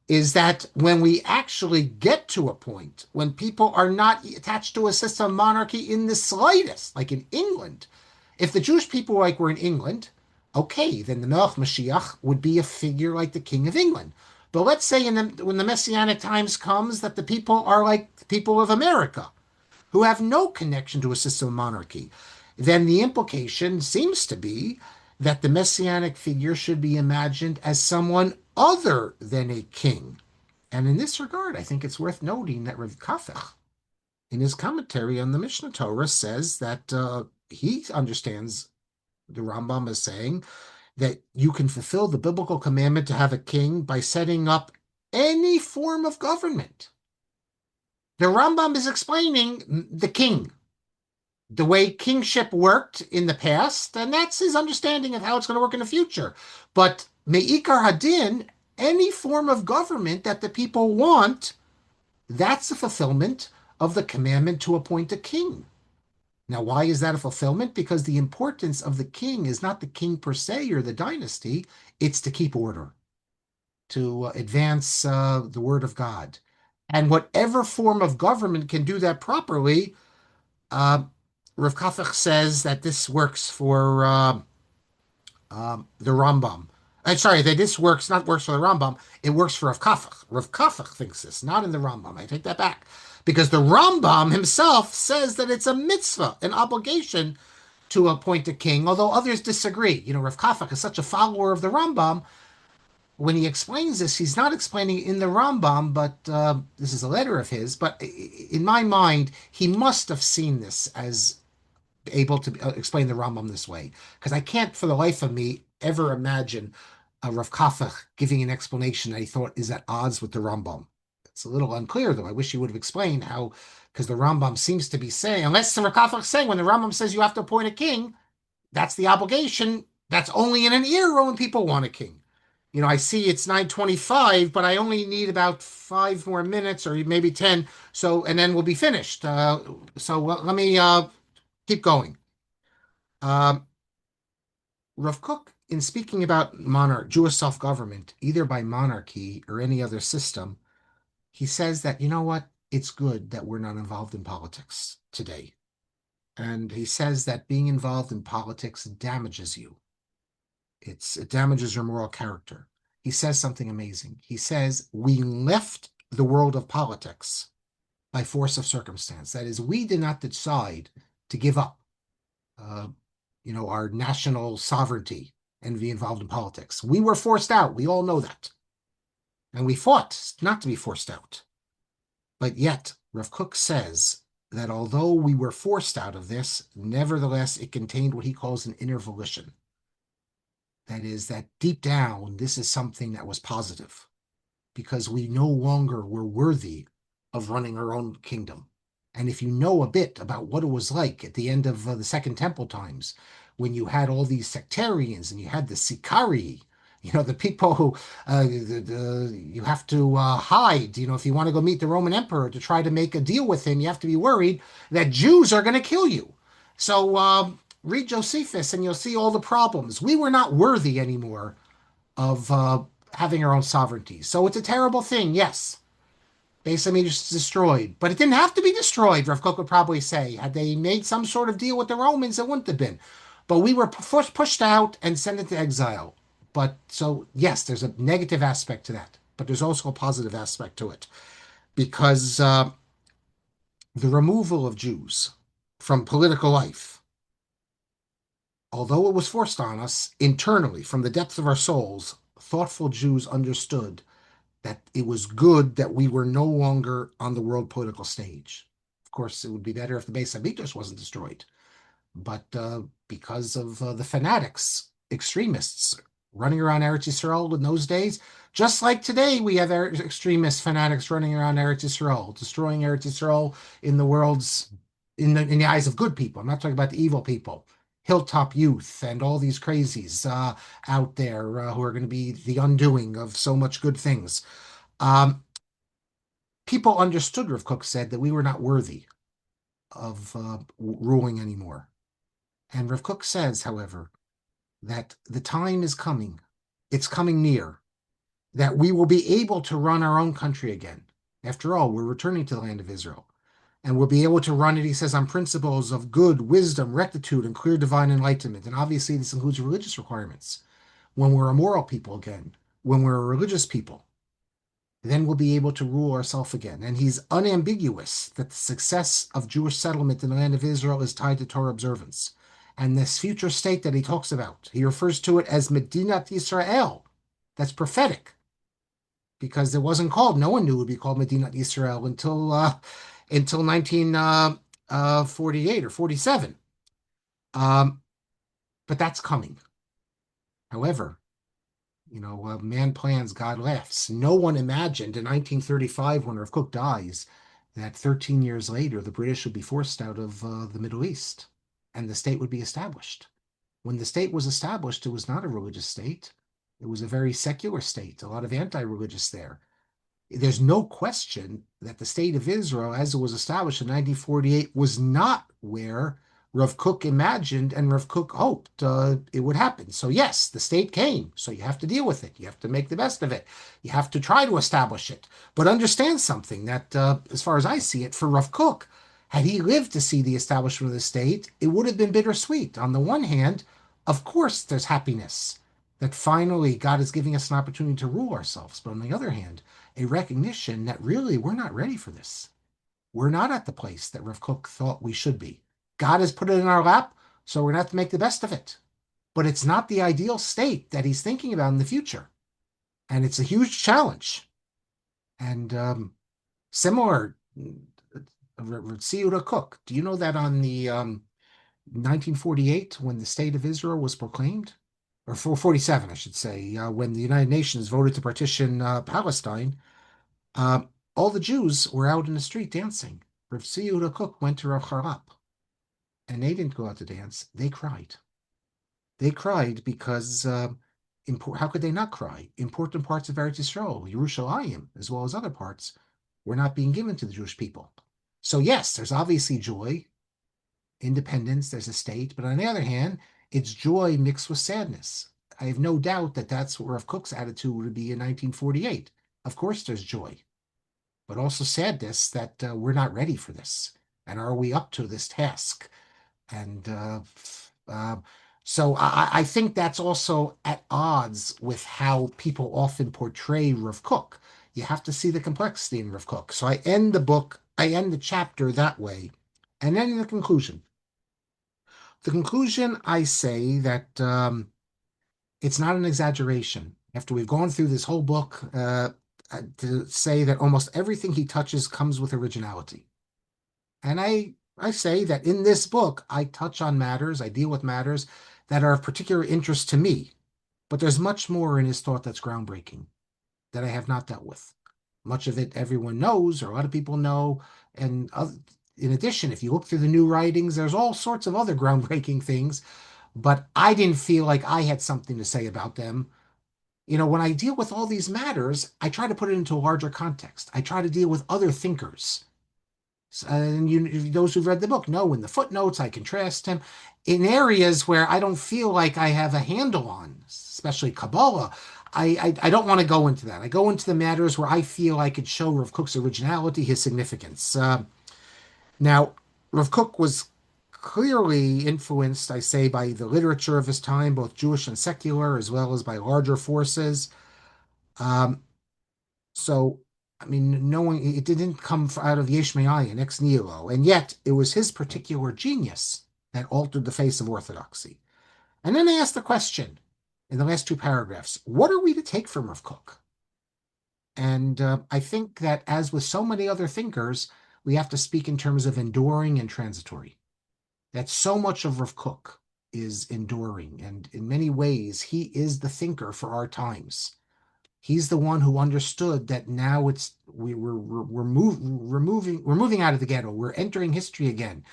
is that when we actually get to a point when people are not attached to a system of monarchy in the slightest, like in England, if the Jewish people were in England, okay, then the Melech Mashiach would be a figure like the King of England. But let's say when the Messianic times comes that the people are like the people of America, who have no connection to a system of monarchy, then the implication seems to be that the Messianic figure should be imagined as someone other than a king. And in this regard, I think it's worth noting that Rav Kook, in his commentary on the Mishnah Torah, says that he understands the Rambam as saying that you can fulfill the biblical commandment to have a king by setting up any form of government. The Rambam is explaining the king, the way kingship worked in the past, and that's his understanding of how it's going to work in the future. But Me'ikar Hadin, any form of government that the people want, that's a fulfillment of the commandment to appoint a king. Now, why is that a fulfillment? Because the importance of the king is not the king per se or the dynasty, it's to keep order, to advance the word of God. And whatever form of government can do that properly, uh, Rav Kook says that this works for the Rambam. I'm sorry, that this works for the Rambam. It works for Rav Kook. Rav Kook thinks this, not in the Rambam. I take that back. Because the Rambam himself says that it's a mitzvah, an obligation to appoint a king, although others disagree. Rav Kook is such a follower of the Rambam. When he explains this, he's not explaining it in the Rambam, but this is a letter of his. But in my mind, he must have seen this as able to explain the Rambam this way, because I can't for the life of me ever imagine Rav Kook giving an explanation that he thought is at odds with the Rambam. It's a little unclear, though. I wish he would have explained how, because the Rambam seems to be saying, unless Rav Kook is saying when the Rambam says you have to appoint a king, that's the obligation. That's only in an era when people want a king. I see it's 9:25, but I only need about 5 more minutes or maybe 10. So, and then we'll be finished. Let me keep going. Um, Rav Kook, in speaking about Jewish self-government, either by monarchy or any other system, he says that, you know what? It's good that we're not involved in politics today. And he says that being involved in politics damages you. It damages your moral character. He says something amazing. He says, we left the world of politics by force of circumstance. That is, we did not decide to give up, uh, our national sovereignty and be involved in politics. We were forced out. We all know that. And we fought not to be forced out. But yet, Rav Kook says that although we were forced out of this, nevertheless, it contained what he calls an inner volition. That is, that deep down, this is something that was positive because we no longer were worthy of running our own kingdom. And if you know a bit about what it was like at the end of the Second Temple times, when you had all these sectarians and you had the Sicari, the people who you have to hide. If you want to go meet the Roman emperor to try to make a deal with him, you have to be worried that Jews are going to kill you. So read Josephus and you'll see all the problems. We were not worthy anymore of having our own sovereignty. So it's a terrible thing, yes. Basically just destroyed. But it didn't have to be destroyed, Rav Kook would probably say. Had they made some sort of deal with the Romans, it wouldn't have been. But we were pushed out and sent into exile. But so, yes, there's a negative aspect to that. But there's also a positive aspect to it. Because the removal of Jews from political life, although it was forced on us internally from the depths of our souls, thoughtful Jews understood that it was good that we were no longer on the world political stage. Of course, it would be better if the Beis Hamikdash wasn't destroyed, but because of the fanatics, extremists running around Eretz Yisrael in those days, just like today, we have extremist fanatics running around Eretz Yisrael, destroying Eretz Yisrael in the world's in the eyes of good people. I'm not talking about the evil people. Hilltop Youth and all these crazies out there who are going to be the undoing of so much good things. Um, People understood, Rav Kook said, that we were not worthy of ruling anymore. And Rav Kook says, however, that the time is coming, it's coming near, that we will be able to run our own country again. After all, we're returning to the land of Israel. And we'll be able to run it, he says, on principles of good, wisdom, rectitude, and clear divine enlightenment. And obviously, this includes religious requirements. When we're a moral people again, when we're a religious people, then we'll be able to rule ourselves again. And he's unambiguous that the success of Jewish settlement in the land of Israel is tied to Torah observance. And this future state that he talks about, he refers to it as Medinat Yisrael. That's prophetic because it wasn't called, no one knew it would be called Medinat Yisrael until 1948 or 47. But that's coming. However, man plans, God laughs. No one imagined in 1935, when Rav Kook dies, that 13 years later, the British would be forced out of the Middle East and the state would be established. When the state was established, it was not a religious state. It was a very secular state, a lot of anti-religious there. There's no question that the state of Israel, as it was established in 1948, was not where Rav Kook imagined and Rav Kook hoped it would happen. So yes, the state came. So you have to deal with it. You have to make the best of it. You have to try to establish it. But understand something that, as far as I see it, for Rav Kook, had he lived to see the establishment of the state, it would have been bittersweet. On the one hand, of course, there's happiness that finally God is giving us an opportunity to rule ourselves. But on the other hand, a recognition that really we're not ready for this. We're not at the place that Rav Kook thought we should be. God has put it in our lap, so we're going to have to make the best of it. But it's not the ideal state that he's thinking about in the future. And it's a huge challenge. And similar, Rav Kook, do you know that on the 1948, when the state of Israel was proclaimed, or 447, I should say, when the United Nations voted to partition Palestine, uh, all the Jews were out in the street dancing. Rav Kook went to Rav Harlap, and they didn't go out to dance. They cried. They cried because how could they not cry? Important parts of Eretz Yisrael, Yerushalayim, as well as other parts, were not being given to the Jewish people. So yes, there's obviously joy, independence, there's a state, but on the other hand, it's joy mixed with sadness. I have no doubt that that's what Rav Kook's attitude would be in 1948. Of course, there's joy, but also sadness that we're not ready for this. And are we up to this task? And uh, so I think that's also at odds with how people often portray Rav Kook. You have to see the complexity in Rav Kook. So I end the chapter that way. And then in the conclusion, I say that it's not an exaggeration. After we've gone through this whole book, to say that almost everything he touches comes with originality. And I say that in this book, I touch on matters, I deal with matters that are of particular interest to me. But there's much more in his thought that's groundbreaking that I have not dealt with. Much of it everyone knows, or a lot of people know. And in addition, if you look through the new writings, there's all sorts of other groundbreaking things. But I didn't feel like I had something to say about them. When I deal with all these matters, I try to put it into a larger context. I try to deal with other thinkers. And those who've read the book know in the footnotes, I contrast him in areas where I don't feel like I have a handle on, especially Kabbalah. I don't want to go into that. I go into the matters where I feel I could show Rav Kook's originality, his significance. Now, Rav Kook was clearly influenced, I say, by the literature of his time, both Jewish and secular, as well as by larger forces. Um, So, I mean, knowing it didn't come out of Yesh Ma'ayin, ex nihilo, and yet it was his particular genius that altered the face of orthodoxy. And then they asked the question in the last two paragraphs, what are we to take from Rav Kook? And I think that, as with so many other thinkers, we have to speak in terms of enduring and transitory. That so much of Rav Kook is enduring, and in many ways, he is the thinker for our times. He's the one who understood that now we're moving out of the ghetto. We're entering history again.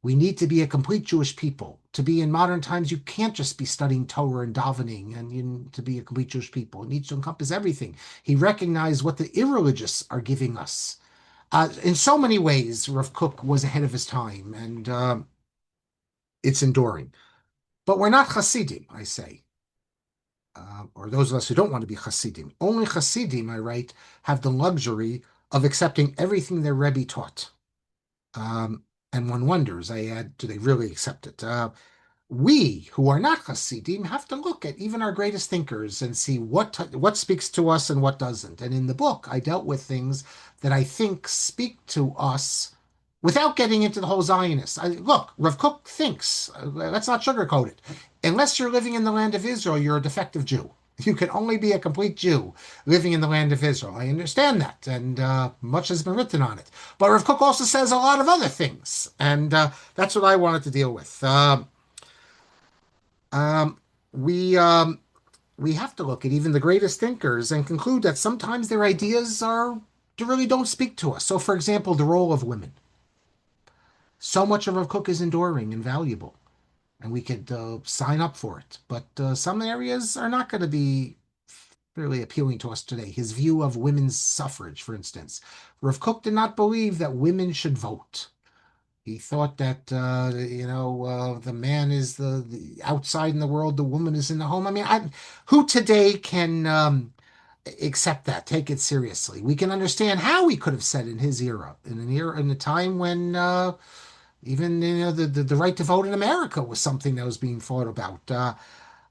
We need to be a complete Jewish people. To be in modern times, you can't just be studying Torah and davening and to be a complete Jewish people. It needs to encompass everything. He recognized what the irreligious are giving us. In so many ways, Rav Kook was ahead of his time, and it's enduring. But we're not Hasidim, I say. Or those of us who don't want to be Hasidim. Only Hasidim, I write, have the luxury of accepting everything their Rebbe taught. Um, and one wonders, I add, do they really accept it? We who are not Hasidim have to look at even our greatest thinkers and see what speaks to us and what doesn't. And in the book, I dealt with things that I think speak to us without getting into the whole Zionist. Look, Rav Kook thinks, let's not sugarcoat it. Unless you're living in the land of Israel, you're a defective Jew. You can only be a complete Jew living in the land of Israel. I understand that, and much has been written on it. But Rav Kook also says a lot of other things, and that's what I wanted to deal with. Um, we um, we have to look at even the greatest thinkers and conclude that sometimes their ideas really don't speak to us. So, for example, the role of women. So much of Rav Kook is enduring and valuable, and we could sign up for it. But some areas are not going to be really appealing to us today. His view of women's suffrage, for instance. Rav Kook did not believe that women should vote. He thought that the man is the outside in the world, the woman is in the home. I mean, who today can accept that, take it seriously? We can understand how he could have said in his era, in a time when even the right to vote in America was something that was being thought about.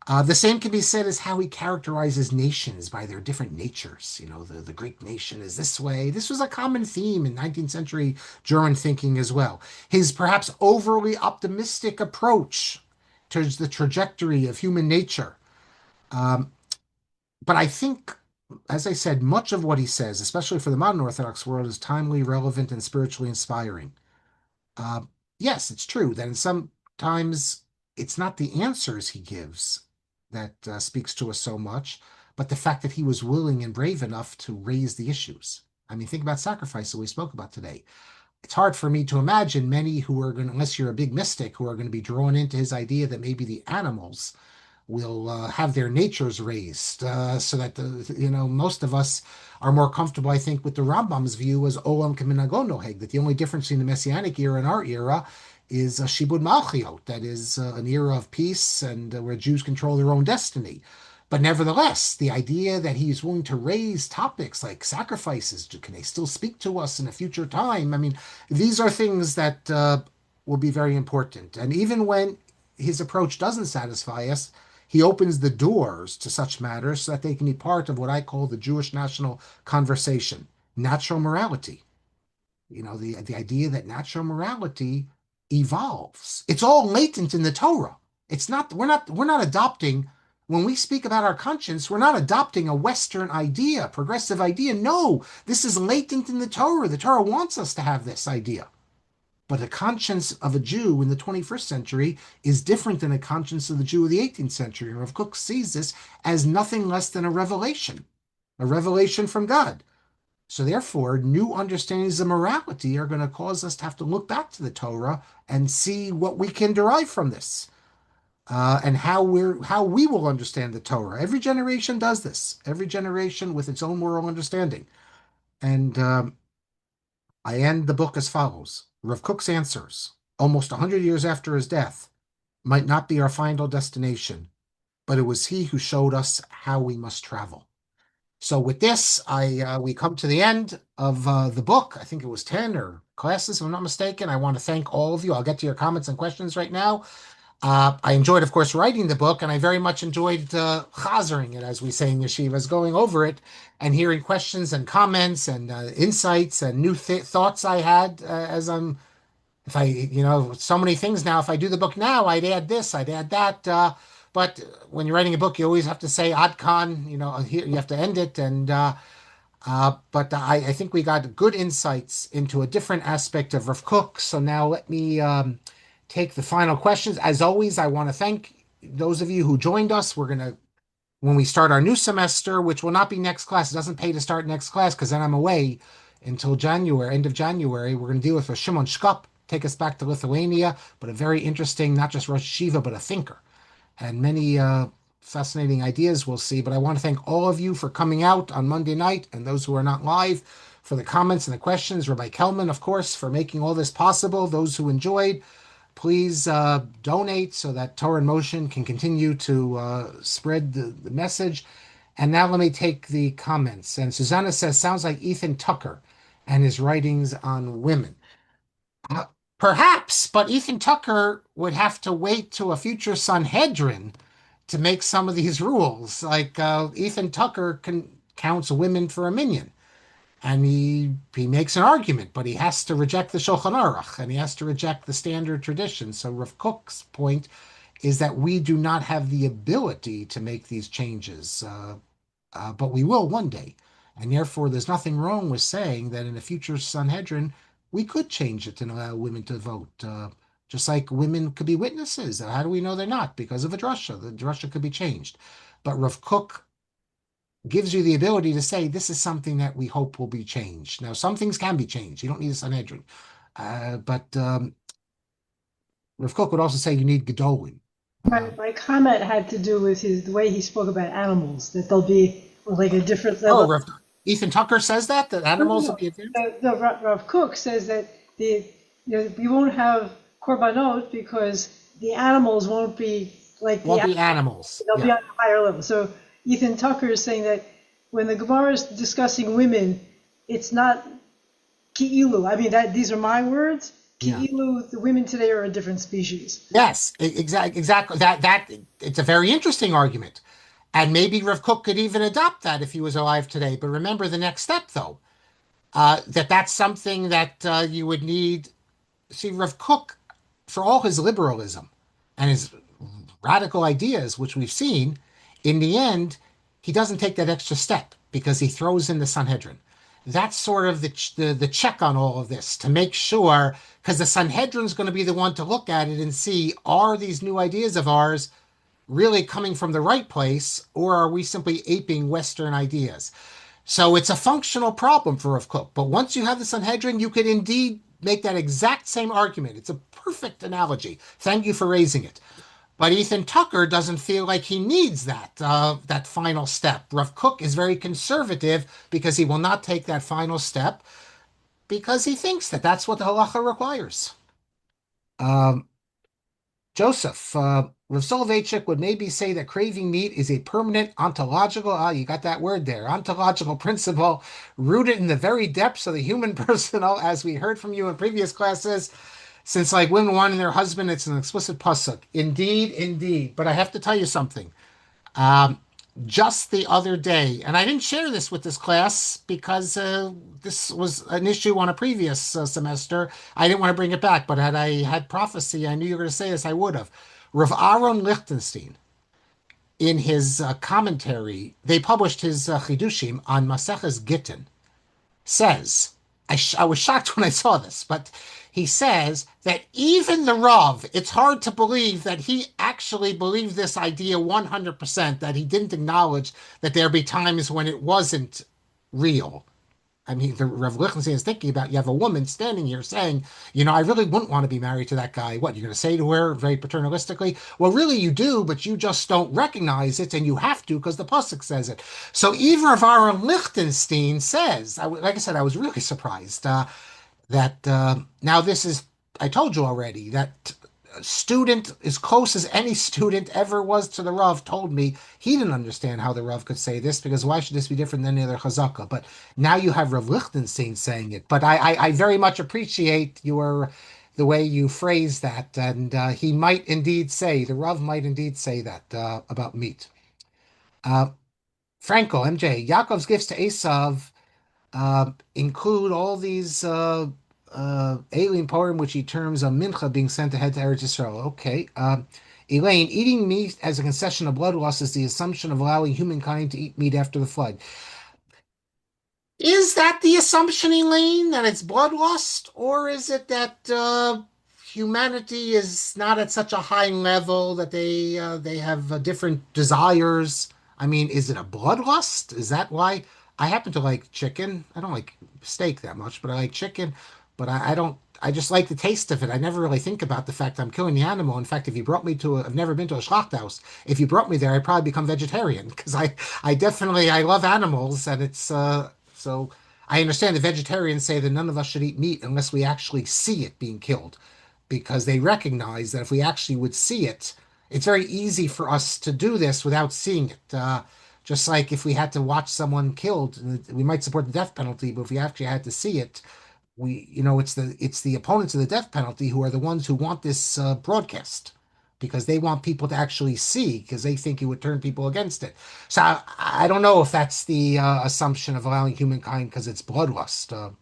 The same can be said as how he characterizes nations by their different natures. The Greek nation is this way. This was a common theme in 19th century German thinking as well. His perhaps overly optimistic approach towards the trajectory of human nature. Um, but I think, as I said, much of what he says, especially for the modern Orthodox world, is timely, relevant, and spiritually inspiring. Uh, yes, it's true that in sometimes it's not the answers he gives that speaks to us so much, but the fact that he was willing and brave enough to raise the issues. I mean, think about sacrifice that we spoke about today. It's hard for me to imagine many who are going to, unless you're a big mystic, who are going to be drawn into his idea that maybe the animals will have their natures raised, so that most of us are more comfortable, I think, with the Rambam's view as Olam Keminago Noheg, that the only difference between the Messianic era and our era is Shibud Malchiot, that is an era of peace and where Jews control their own destiny. But nevertheless, the idea that he's willing to raise topics like sacrifices, can they still speak to us in a future time? I mean, these are things that will be very important. And even when his approach doesn't satisfy us, he opens the doors to such matters so that they can be part of what I call the Jewish national conversation, natural morality. The idea that natural morality evolves. It's all latent in the Torah. It's not, we're not adopting, when we speak about our conscience, we're not adopting a Western idea, progressive idea. No, this is latent in the Torah. The Torah wants us to have this idea. But the conscience of a Jew in the 21st century is different than the conscience of the Jew of the 18th century. Rav Kook sees this as nothing less than a revelation from God. So therefore, new understandings of morality are going to cause us to have to look back to the Torah and see what we can derive from this, and how we will understand the Torah. Every generation does this. Every generation with its own moral understanding. And I end the book as follows: Rav Kook's answers, almost 100 years after his death, might not be our final destination, but it was he who showed us how we must travel. So with this, I we come to the end of the book. I think it was 10 or classes, if I'm not mistaken. I want to thank all of you. I'll get to your comments and questions right now. I enjoyed, of course, writing the book, and I very much enjoyed chazering it, as we say in yeshivas, going over it and hearing questions and comments and insights and new thoughts I had as I'm if I, so many things now. If I do the book now, I'd add this, I'd add that. But when you're writing a book, you always have to say ad con, here you have to end it. But I think we got good insights into a different aspect of Rav Kook. So now let me take the final questions. As always, I want to thank those of you who joined us. When we start our new semester, which will not be next class, it doesn't pay to start next class because then I'm away until January, end of January. We're going to deal with a Shimon Shkop, take us back to Lithuania, but a very interesting, not just Rosh Yeshiva, but a thinker, and many fascinating ideas we'll see. But I want to thank all of you for coming out on Monday night, and those who are not live for the comments and the questions. Rabbi Kelman, of course, for making all this possible. Those who enjoyed, please donate so that Torah in Motion can continue to spread the message. And now let me take the comments. And Susanna says, sounds like Ethan Tucker and his writings on women. Uh, Perhaps, but Ethan Tucker would have to wait to a future Sanhedrin to make some of these rules. Like Ethan Tucker counts women for a minyan, and he makes an argument, but he has to reject the Shulchan Aruch and he has to reject the standard tradition. So Rav Kook's point is that we do not have the ability to make these changes, but we will one day. And therefore, there's nothing wrong with saying that in a future Sanhedrin, we could change it and allow women to vote. Just like women could be witnesses. How do we know they're not? Because of a drasha. The drasha could be changed. But Rav Kook gives you the ability to say this is something that we hope will be changed. Now, some things can be changed. You don't need a Sanhedrin. But Rav Kook would also say you need Gedolim. My comment had to do with the way he spoke about animals, that they'll be like a different Oh, level. Ethan Tucker says that animals will be advanced? The Rav Kook says that we won't have korbanot because the animals won't be like Won't be animals. they'll be Yeah. on a higher level. So Ethan Tucker is saying that when the Gemara is discussing women, it's not ki'ilu. I mean, these are my words. Yeah. Ki'ilu, the women today are a different species. Yes, exactly. That it's a very interesting argument. And maybe Rav Kook could even adopt that if he was alive today. But remember the next step, though, that's something that you would need. See, Rav Kook, for all his liberalism and his radical ideas, which we've seen, in the end, he doesn't take that extra step because he throws in the Sanhedrin. That's sort of the check on all of this to make sure, because the Sanhedrin's going to be the one to look at it and see, are these new ideas of ours really coming from the right place, or are we simply aping Western ideas? So it's a functional problem for Rav Kook. But once you have the Sanhedrin, you could indeed make that exact same argument. It's a perfect analogy. Thank you for raising it. But Ethan Tucker doesn't feel like he needs that final step. Rav Kook is very conservative because he will not take that final step because he thinks that that's what the halacha requires. Um, Joseph, Rav Soloveitchik would maybe say that craving meat is a permanent ontological, you got that word there, ontological principle rooted in the very depths of the human personal, as we heard from you in previous classes. Since like women wanting their husband, it's an explicit pasuk. Indeed, indeed. But I have to tell you something. Um, just the other day, and I didn't share this with this class because this was an issue on a previous semester. I didn't want to bring it back, but had I had prophecy, I knew you were going to say this, I would have. Rav Aaron Lichtenstein, in his commentary, they published his Chidushim on Maseches Gittin, says, I was shocked when I saw this, but he says that even the Rav, it's hard to believe that he actually believed this idea 100%, that he didn't acknowledge that there'd be times when it wasn't real. I mean, the Rev Lichtenstein is thinking about you have a woman standing here saying, I really wouldn't want to be married to that guy. What, you're going to say to her very paternalistically? Well, really, you do, but you just don't recognize it, and you have to because the Pasuk says it. So even Rav Aaron Lichtenstein says, like I said, I was really surprised that now this is, I told you already, that student as close as any student ever was to the Rav told me he didn't understand how the Rav could say this because why should this be different than any other chazaka? But now you have Rav Lichtenstein saying it. But I very much appreciate the way you phrase that, and he might indeed say the Rav might indeed say that about meat. Uh, Franco, MJ, Yaakov's gifts to Esav include all these alien poem, which he terms a mincha being sent ahead to Eretz Yisrael. Okay. Elaine, eating meat as a concession of blood loss is the assumption of allowing humankind to eat meat after the flood. Is that the assumption, Elaine, that it's bloodlust, or is it that humanity is not at such a high level that they have different desires? I mean, is it a bloodlust? Is that why? I happen to like chicken. I don't like steak that much, but I like chicken. But I don't. I just like the taste of it. I never really think about the fact I'm killing the animal. In fact, if you brought me to I've never been to a Schlachthaus. If you brought me there, I'd probably become vegetarian because I definitely, I love animals, and it's so I understand the vegetarians say that none of us should eat meat unless we actually see it being killed, because they recognize that if we actually would see it, it's very easy for us to do this without seeing it. Just like if we had to watch someone killed, we might support the death penalty, but if we actually had to see it, it's the opponents of the death penalty who are the ones who want this broadcast because they want people to actually see because they think it would turn people against it. So I don't know if that's the assumption of allowing humankind because it's bloodlust.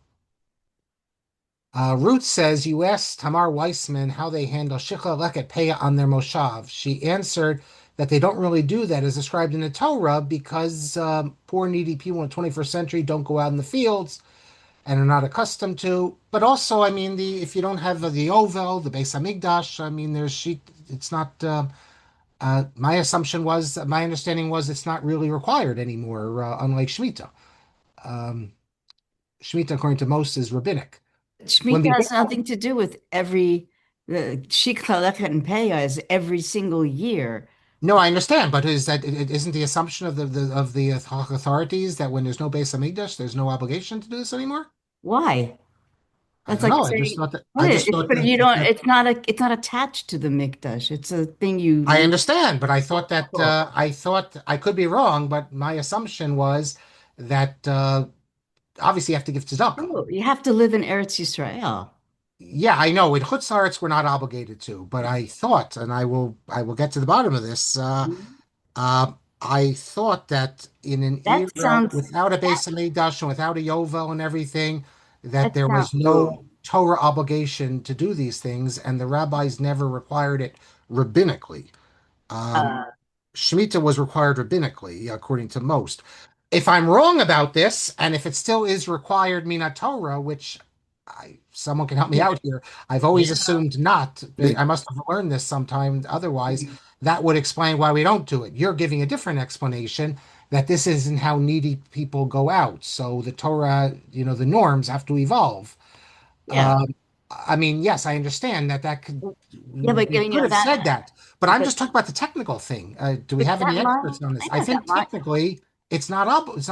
Ruth says you asked Tamar Weissman how they handle shicha leket peah on their moshav. She answered that they don't really do that as described in the Torah because poor needy people in the 21st century don't go out in the fields and are not accustomed to. But also, I mean, the if you don't have the Ovel, the Beis Hamikdash, I mean, there's sheet. It's not. My assumption was, my understanding was, it's not really required anymore, unlike Shemitah. Um, Shemitah, according to most, is rabbinic. When Shemitah the has nothing to do with the Shikha Lechet and Peah is every single year. No, I understand, but isn't the assumption of the authorities that when there's no Beis Hamikdash, there's no obligation to do this anymore? Why? I That's don't like know. I just saying, thought that. what I is just it? thought But that, you don't, that it's not attached to the Mikdash. It's a thing you I leave. understand, but I thought I could be wrong, but my assumption was that obviously you have to give tzedakah. Oh, you have to live in Eretz Yisrael. Yeah, I know in Chutz La'aretz we're not obligated to, but I thought, and I will get to the bottom of this. Uh, I thought that in an That era sounds without a that Beis Hamikdash and without a Yovel and everything, that that there sounds was no Torah obligation to do these things, and the rabbis never required it rabbinically. Um, uh, Shemitah was required rabbinically, according to most. If I'm wrong about this, and if it still is required mina Torah, which someone can help me out here, I've always yeah. assumed not. I must have learned this sometime. Otherwise, that would explain why we don't do it. You're giving a different explanation that this isn't how needy people go out. So the Torah, the norms have to evolve. Yeah. Um, I mean, yes, I understand that could Yeah, but we could have that, said that, but I'm but just talking about the technical thing. Do we but have that any line, experts on I this? I know that think line. technically it's not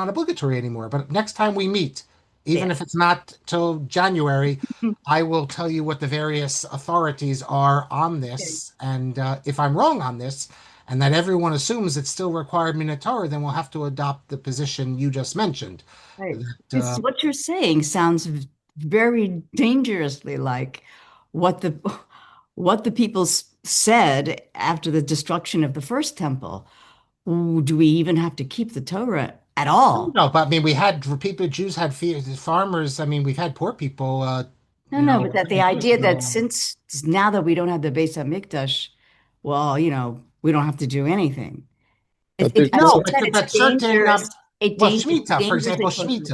obligatory anymore. But next time we meet, even Yeah. if it's not till January, I will tell you what the various authorities are on Okay. this, and if I'm wrong on this, and that everyone assumes it's still required Torah, then we'll have to adopt the position you just mentioned. Right. That It's what you're saying sounds very dangerously like what the what the people said after the destruction of the first temple. Ooh, do we even have to keep the Torah at all? no, but I mean, we had people, Jews had farmers. I mean, we've had poor people, No, no, but that many the years idea that ago. since now that we don't have the Beis Hamikdash, well, we don't have to do anything. But As No, you said, it's but certain, it's Shemitah, for dangerously example, close to it.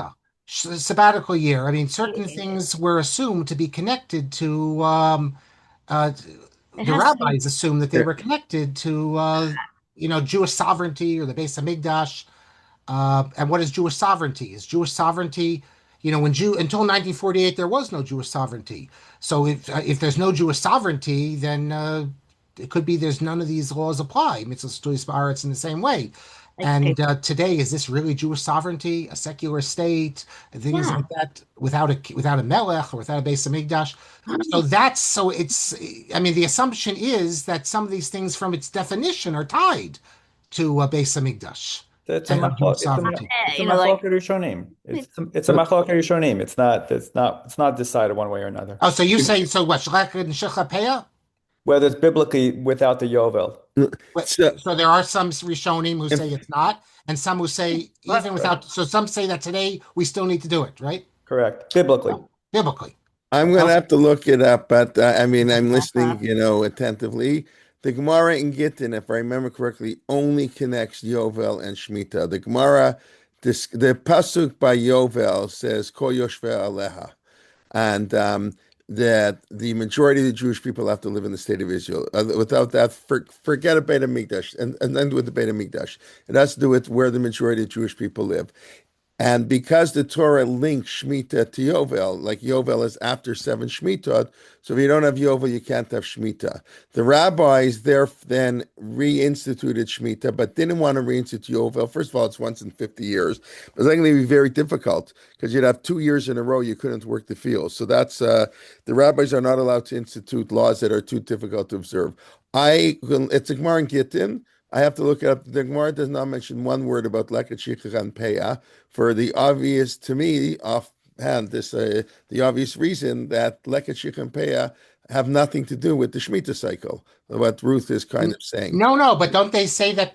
Shemitah, sabbatical year. I mean, certain It, things were assumed to be connected to, uh, it the has to be. rabbis assumed that they were connected to, Jewish sovereignty or the Beis Hamikdash. And what is Jewish sovereignty? Is Jewish sovereignty, when until 1948 there was no Jewish sovereignty. So if there's no Jewish sovereignty, then it could be there's none of these laws apply. Mitzvahs Tuis Ba'aretz in the same way. Okay. And today, is this really Jewish sovereignty, a secular state, and things Yeah. like that, without a melech or without a Beis Hamikdash? So it's. I mean, the assumption is that some of these things, from its definition, are tied to a Beis Hamikdash It's a and Jewish machlok. sovereignty. It's a Like machlok rishonim. it, It's a machlok rishonim. It's not decided one way or another. Oh, so you say so? What? Shlech and Shechapeah? Whether it's biblically without the Yovel. So, So there are some Rishonim who say it's not, and some who say even but without. So some say that today we still need to do it, right? Correct. Biblically. Biblically. I'm going to Okay. have to look it up, but I mean, I'm uh, listening, attentively. The Gemara in Gittin, if I remember correctly, only connects Yovel and Shemitah. The Gemara, the pasuk by Yovel says "Kol Yoshvei Aleha," and that the majority of the Jewish people have to live in the state of Israel. Without that, forget a Beit HaMikdash, and then with the Beit HaMikdash. It has to do with where the majority of Jewish people live. And because the Torah links Shemitah to Yovel, like Yovel is after 7 Shemitah, so if you don't have Yovel, you can't have Shemitah. The rabbis there then reinstituted Shemitah, but didn't want to reinstitute Yovel. First of all, it's once in 50 years. It was going to be very difficult because you'd have 2 years in a row you couldn't work the field. So that's the rabbis are not allowed to institute laws that are too difficult to observe. It's a Gemara in Gittin. I have to look it up. The Gemara does not mention one word about Leket Shikha and Peah for the obvious, to me, offhand, the obvious reason that Leket Shikha and Peah have nothing to do with the Shemitah cycle, what Ruth is kind of saying. No, but don't they say that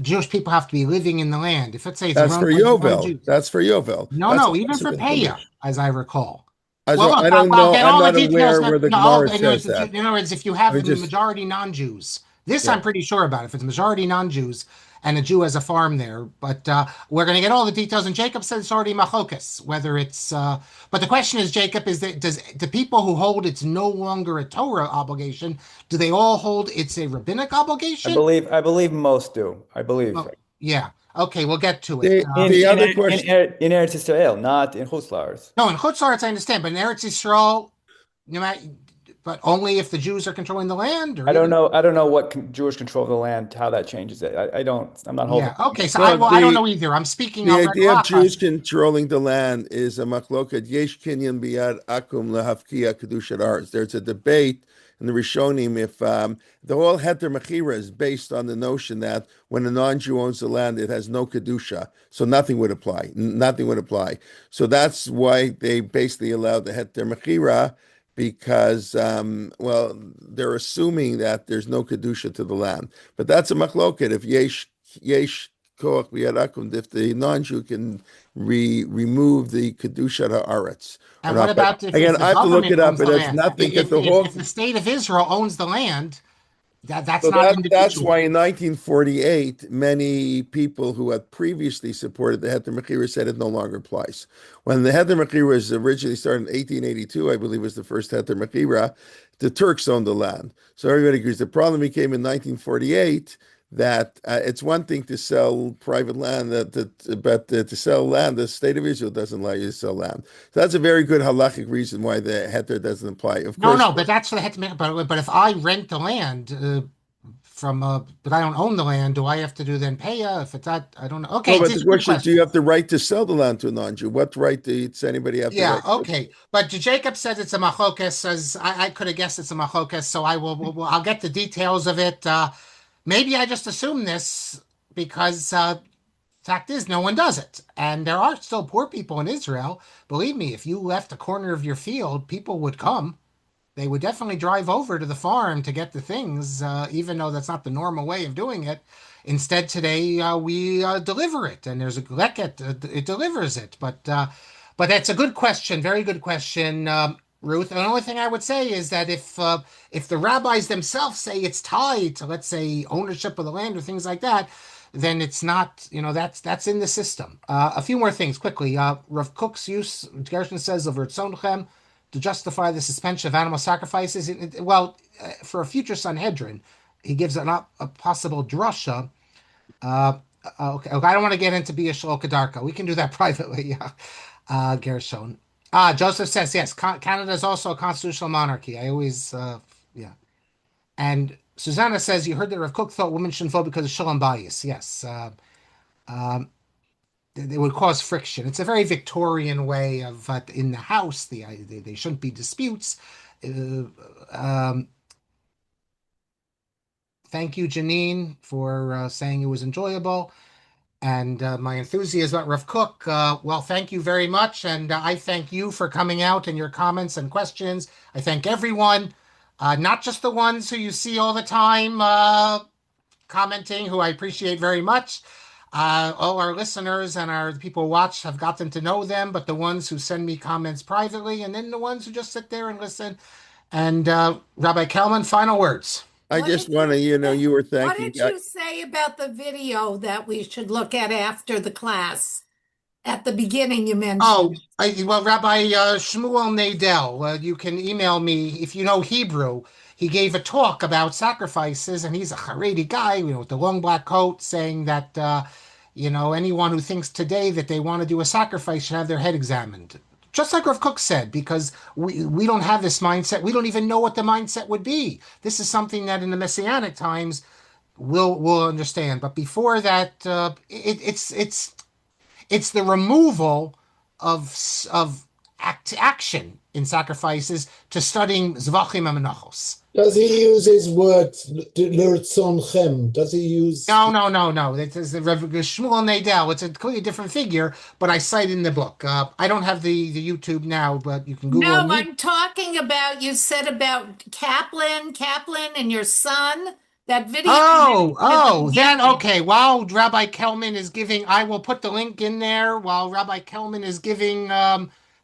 Jewish people have to be living in the land? If let's say it's That's run for by Yovel. non-Jews. That's for Yovel. That's No, even for a different Peah, as I recall. As Well, well, look, I don't I'll know. get I'm all the not details. aware No, where the no, Gemara says that. in other words, if you have I a just, majority non-Jews, this yeah. I'm pretty sure about. If it's majority non-Jews and a Jew has a farm there, but we're going to get all the details. And Jacob said it's already machlokas, whether it's. But the question is, Jacob, is that does the people who hold it's no longer a Torah obligation? Do they all hold it's a rabbinic I obligation? believe I believe most do. I believe. Well, yeah. Okay, we'll get to it. The other question. In Eretz Israel, not in Chutz La'aretz. No, in Chutz La'aretz, I understand, but in Eretz Yisrael, no matter, but only if the Jews are controlling the land, or I don't even. know. I don't know what Jewish control of the land, how that changes it. I don't. I'm not holding. Yeah. Okay. So Well, I don't know either. I'm speaking the of idea of Jews Rachas. controlling the land is a machloket yesh kinyan biyad akum lahafkia kedushat aretz. There's a debate in the Rishonim if the whole heter mechira is based on the notion that when a non-Jew owns the land, it has no kedusha, so nothing would apply. Nothing would apply. So that's why they basically allowed the heter mechira because, they're assuming that there's no kedusha to the land. But that's a machloket. If yesh koach biyad if the non-Jew can remove the kedusha haaretz or And what not. But about if again, the I have to look government it up. owns It the has land? nothing because the whole. If the state of Israel owns the land, that's So not that's why individual. in 1948, many people who had previously supported the Heter Mechira said it no longer applies. When the Heter Mechira was originally started in 1882, I believe was the first Heter Mechira, the Turks owned the land. So everybody agrees. The problem became in 1948 that it's one thing to sell private land, but to sell land, the state of Israel doesn't allow you to sell land. So that's a very good halachic reason why the heter doesn't apply. Of No, course, no, but that's for the hetman. But if I rent the land from but I don't own the land, do I have to do then paya? If it's not, I don't know. Okay, no, it's but just the a good question is, do you question. have the right to sell the land to a non-Jew? What right does anybody have the Yeah, right to? okay. But Jacob says it's a machokes. Says I could have guessed it's a machokes, so I'll get the details of it. Maybe I just assume this because fact is no one does it, and there are still poor people in Israel. Believe me, if you left a corner of your field, people would come. They would definitely drive over to the farm to get the things, even though that's not the normal way of doing it. Instead, today we deliver it, and there's a leket, it delivers it. But that's a good question, very good question, Ruth. And the only thing I would say is that if the rabbis themselves say it's tied to, let's say, ownership of the land or things like that, then it's not, that's in the system. A few more things quickly. Rav Kook's use, Gershon says, of Ritzonchem to justify the suspension of animal sacrifices. For a future Sanhedrin, he gives a possible drasha. Uh, okay, I don't want to get into Bia Kadarka. We can do that privately. Yeah, Gershon. Joseph says yes. Canada is also a constitutional monarchy. I always, yeah. And Susanna says you heard that Rav Kook thought women shouldn't vote because of shalom bias. Yes. Um, it would cause friction. It's a very Victorian way of in the house. They shouldn't be disputes. Uh, um, Thank you, Janine, for saying it was enjoyable and my enthusiasm about Rav Kook. Well, thank you very much, and I thank you for coming out and your comments and questions. I thank everyone, not just the ones who you see all the time commenting, who I appreciate very much. All our listeners and our people who watch have gotten to know them, but the ones who send me comments privately, and then the ones who just sit there and listen. And Rabbi Kalman, final words. I What just did want you to, you were what thanking. did you say about the video that we should look at after the class? At the beginning, you Oh, mentioned. well, Rabbi Shmuel Nadel, you can email me if you know Hebrew. He gave a talk about sacrifices, and he's a Haredi guy, with the long black coat, saying that, anyone who thinks today that they want to do a sacrifice should have their head examined. Just like Rav Kook said, because we don't have this mindset. We don't even know what the mindset would be. This is something that in the Messianic times we'll understand. But before that, it's the removal of action in sacrifices to studying zvachim and menachos. Does he use his word "lirtzon Does he use? No, no, no, no. It is the Rev. Shmuel Nadel. It's a completely different figure, but I cite in the book. I don't have the YouTube now, but you can Google No, him. I'm talking about you said about Kaplan and your son. That video you mentioned at the Then beginning. okay. While Rabbi Kelman is giving, I will put the link in there. While Rabbi Kelman is giving,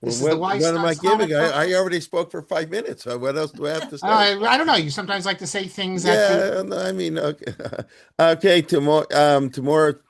Well, this is the Wise what am I Studs giving? Hanukkah. I already spoke for 5 minutes. So what else do I have to say? I don't know. You sometimes like to say things that you. Yeah, no, I mean, okay, okay. Tomorrow,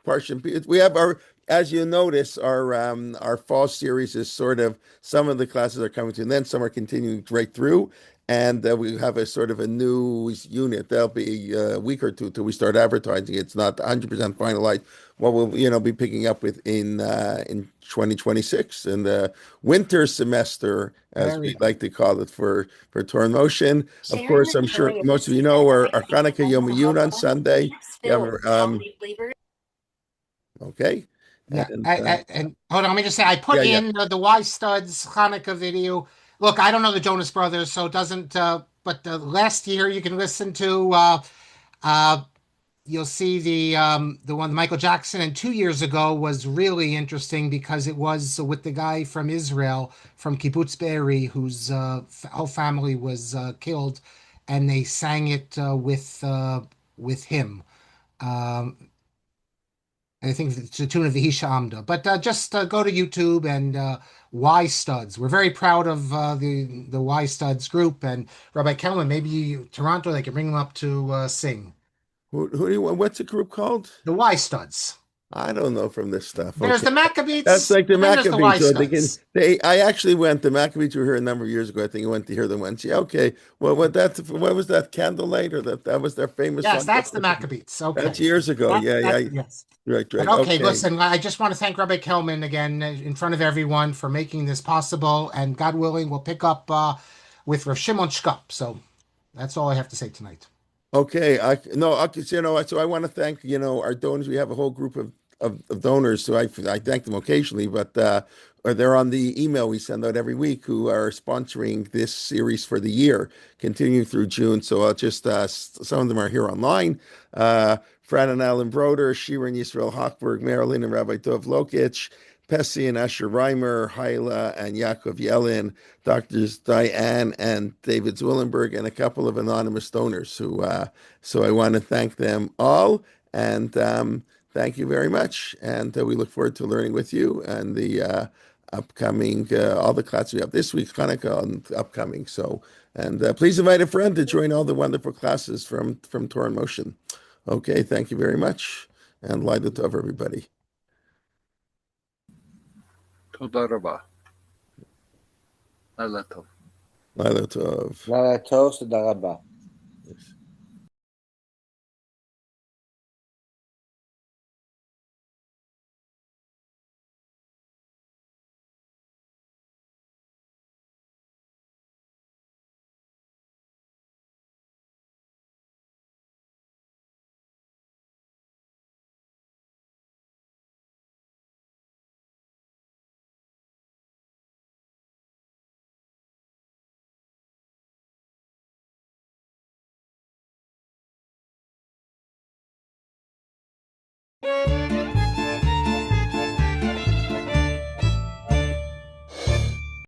Parsha. We have our, as you notice, our fall series is sort of some of the classes are coming to, and then some are continuing right through, and we have a sort of a new unit. That'll be a week or two till we start advertising. It's not 100% finalized. What we'll, be picking up with in 2026 in the winter semester, as Very we good. like to call it for Torah Motion. Of Sharing course, the I'm sure joy of most of this you know family our Hanukkah Yom Yun on Sunday. You have, filled with holiday flavors. okay, Yeah, and and hold on, let me just say, I put yeah, yeah. in the Y Studs Hanukkah video. Look, I don't know the Jonas Brothers, so it doesn't. But last year, you can listen to. Uh, you'll see the one Michael Jackson, and 2 years ago was really interesting because it was with the guy from Israel, from Kibbutz Be'eri, whose whole family was killed, and they sang it with him. Um, I think it's the tune of Vihisha Amda. But just go to YouTube and Y Studs. We're very proud of the Y Studs group. And Rabbi Kelman, maybe Toronto, they can bring them up to sing. Who do you want? What's the group called? The Y Studs. I don't know from this stuff. There's Okay. the That's Maccabees, like the and then there's the Maccabees. wise So guys. I actually went, the Maccabees were here a number of years ago. I think I went to hear them once. Yeah, okay. Well, what was that, Candlelight, or that was their famous Yes, song? that's the Maccabees. That's Okay. years ago. Yeah, That yeah. yes. Right, But right. okay, Okay. listen, I just want to thank Rabbi Kelman again in front of everyone for making this possible. And God willing, we'll pick up with Rav Shimon Shkop. So that's all I have to say tonight. Okay, so I want to thank, our donors. We have a whole group of donors, so I thank them occasionally, but or they're on the email we send out every week, who are sponsoring this series for the year, continuing through June. So I'll just some of them are here online. Fran and Alan Broder, Shira and Yisrael Hochberg, Marilyn and Rabbi Dov Lokich, Pessy and Asher Reimer, Haila and Yaakov Yelin, Doctors Diane and David Zwillenberg, and a couple of anonymous donors who, so I want to thank them all, and thank you very much. And we look forward to learning with you and the upcoming, all the classes we have this week, Hanukkah, and upcoming. So, and please invite a friend to join all the wonderful classes from Torah in Motion. Okay, thank you very much, and Light Tov, everybody. תודה רבה. לילה טוב. Light Tov. לילה טוב, תודה רבה. Yes.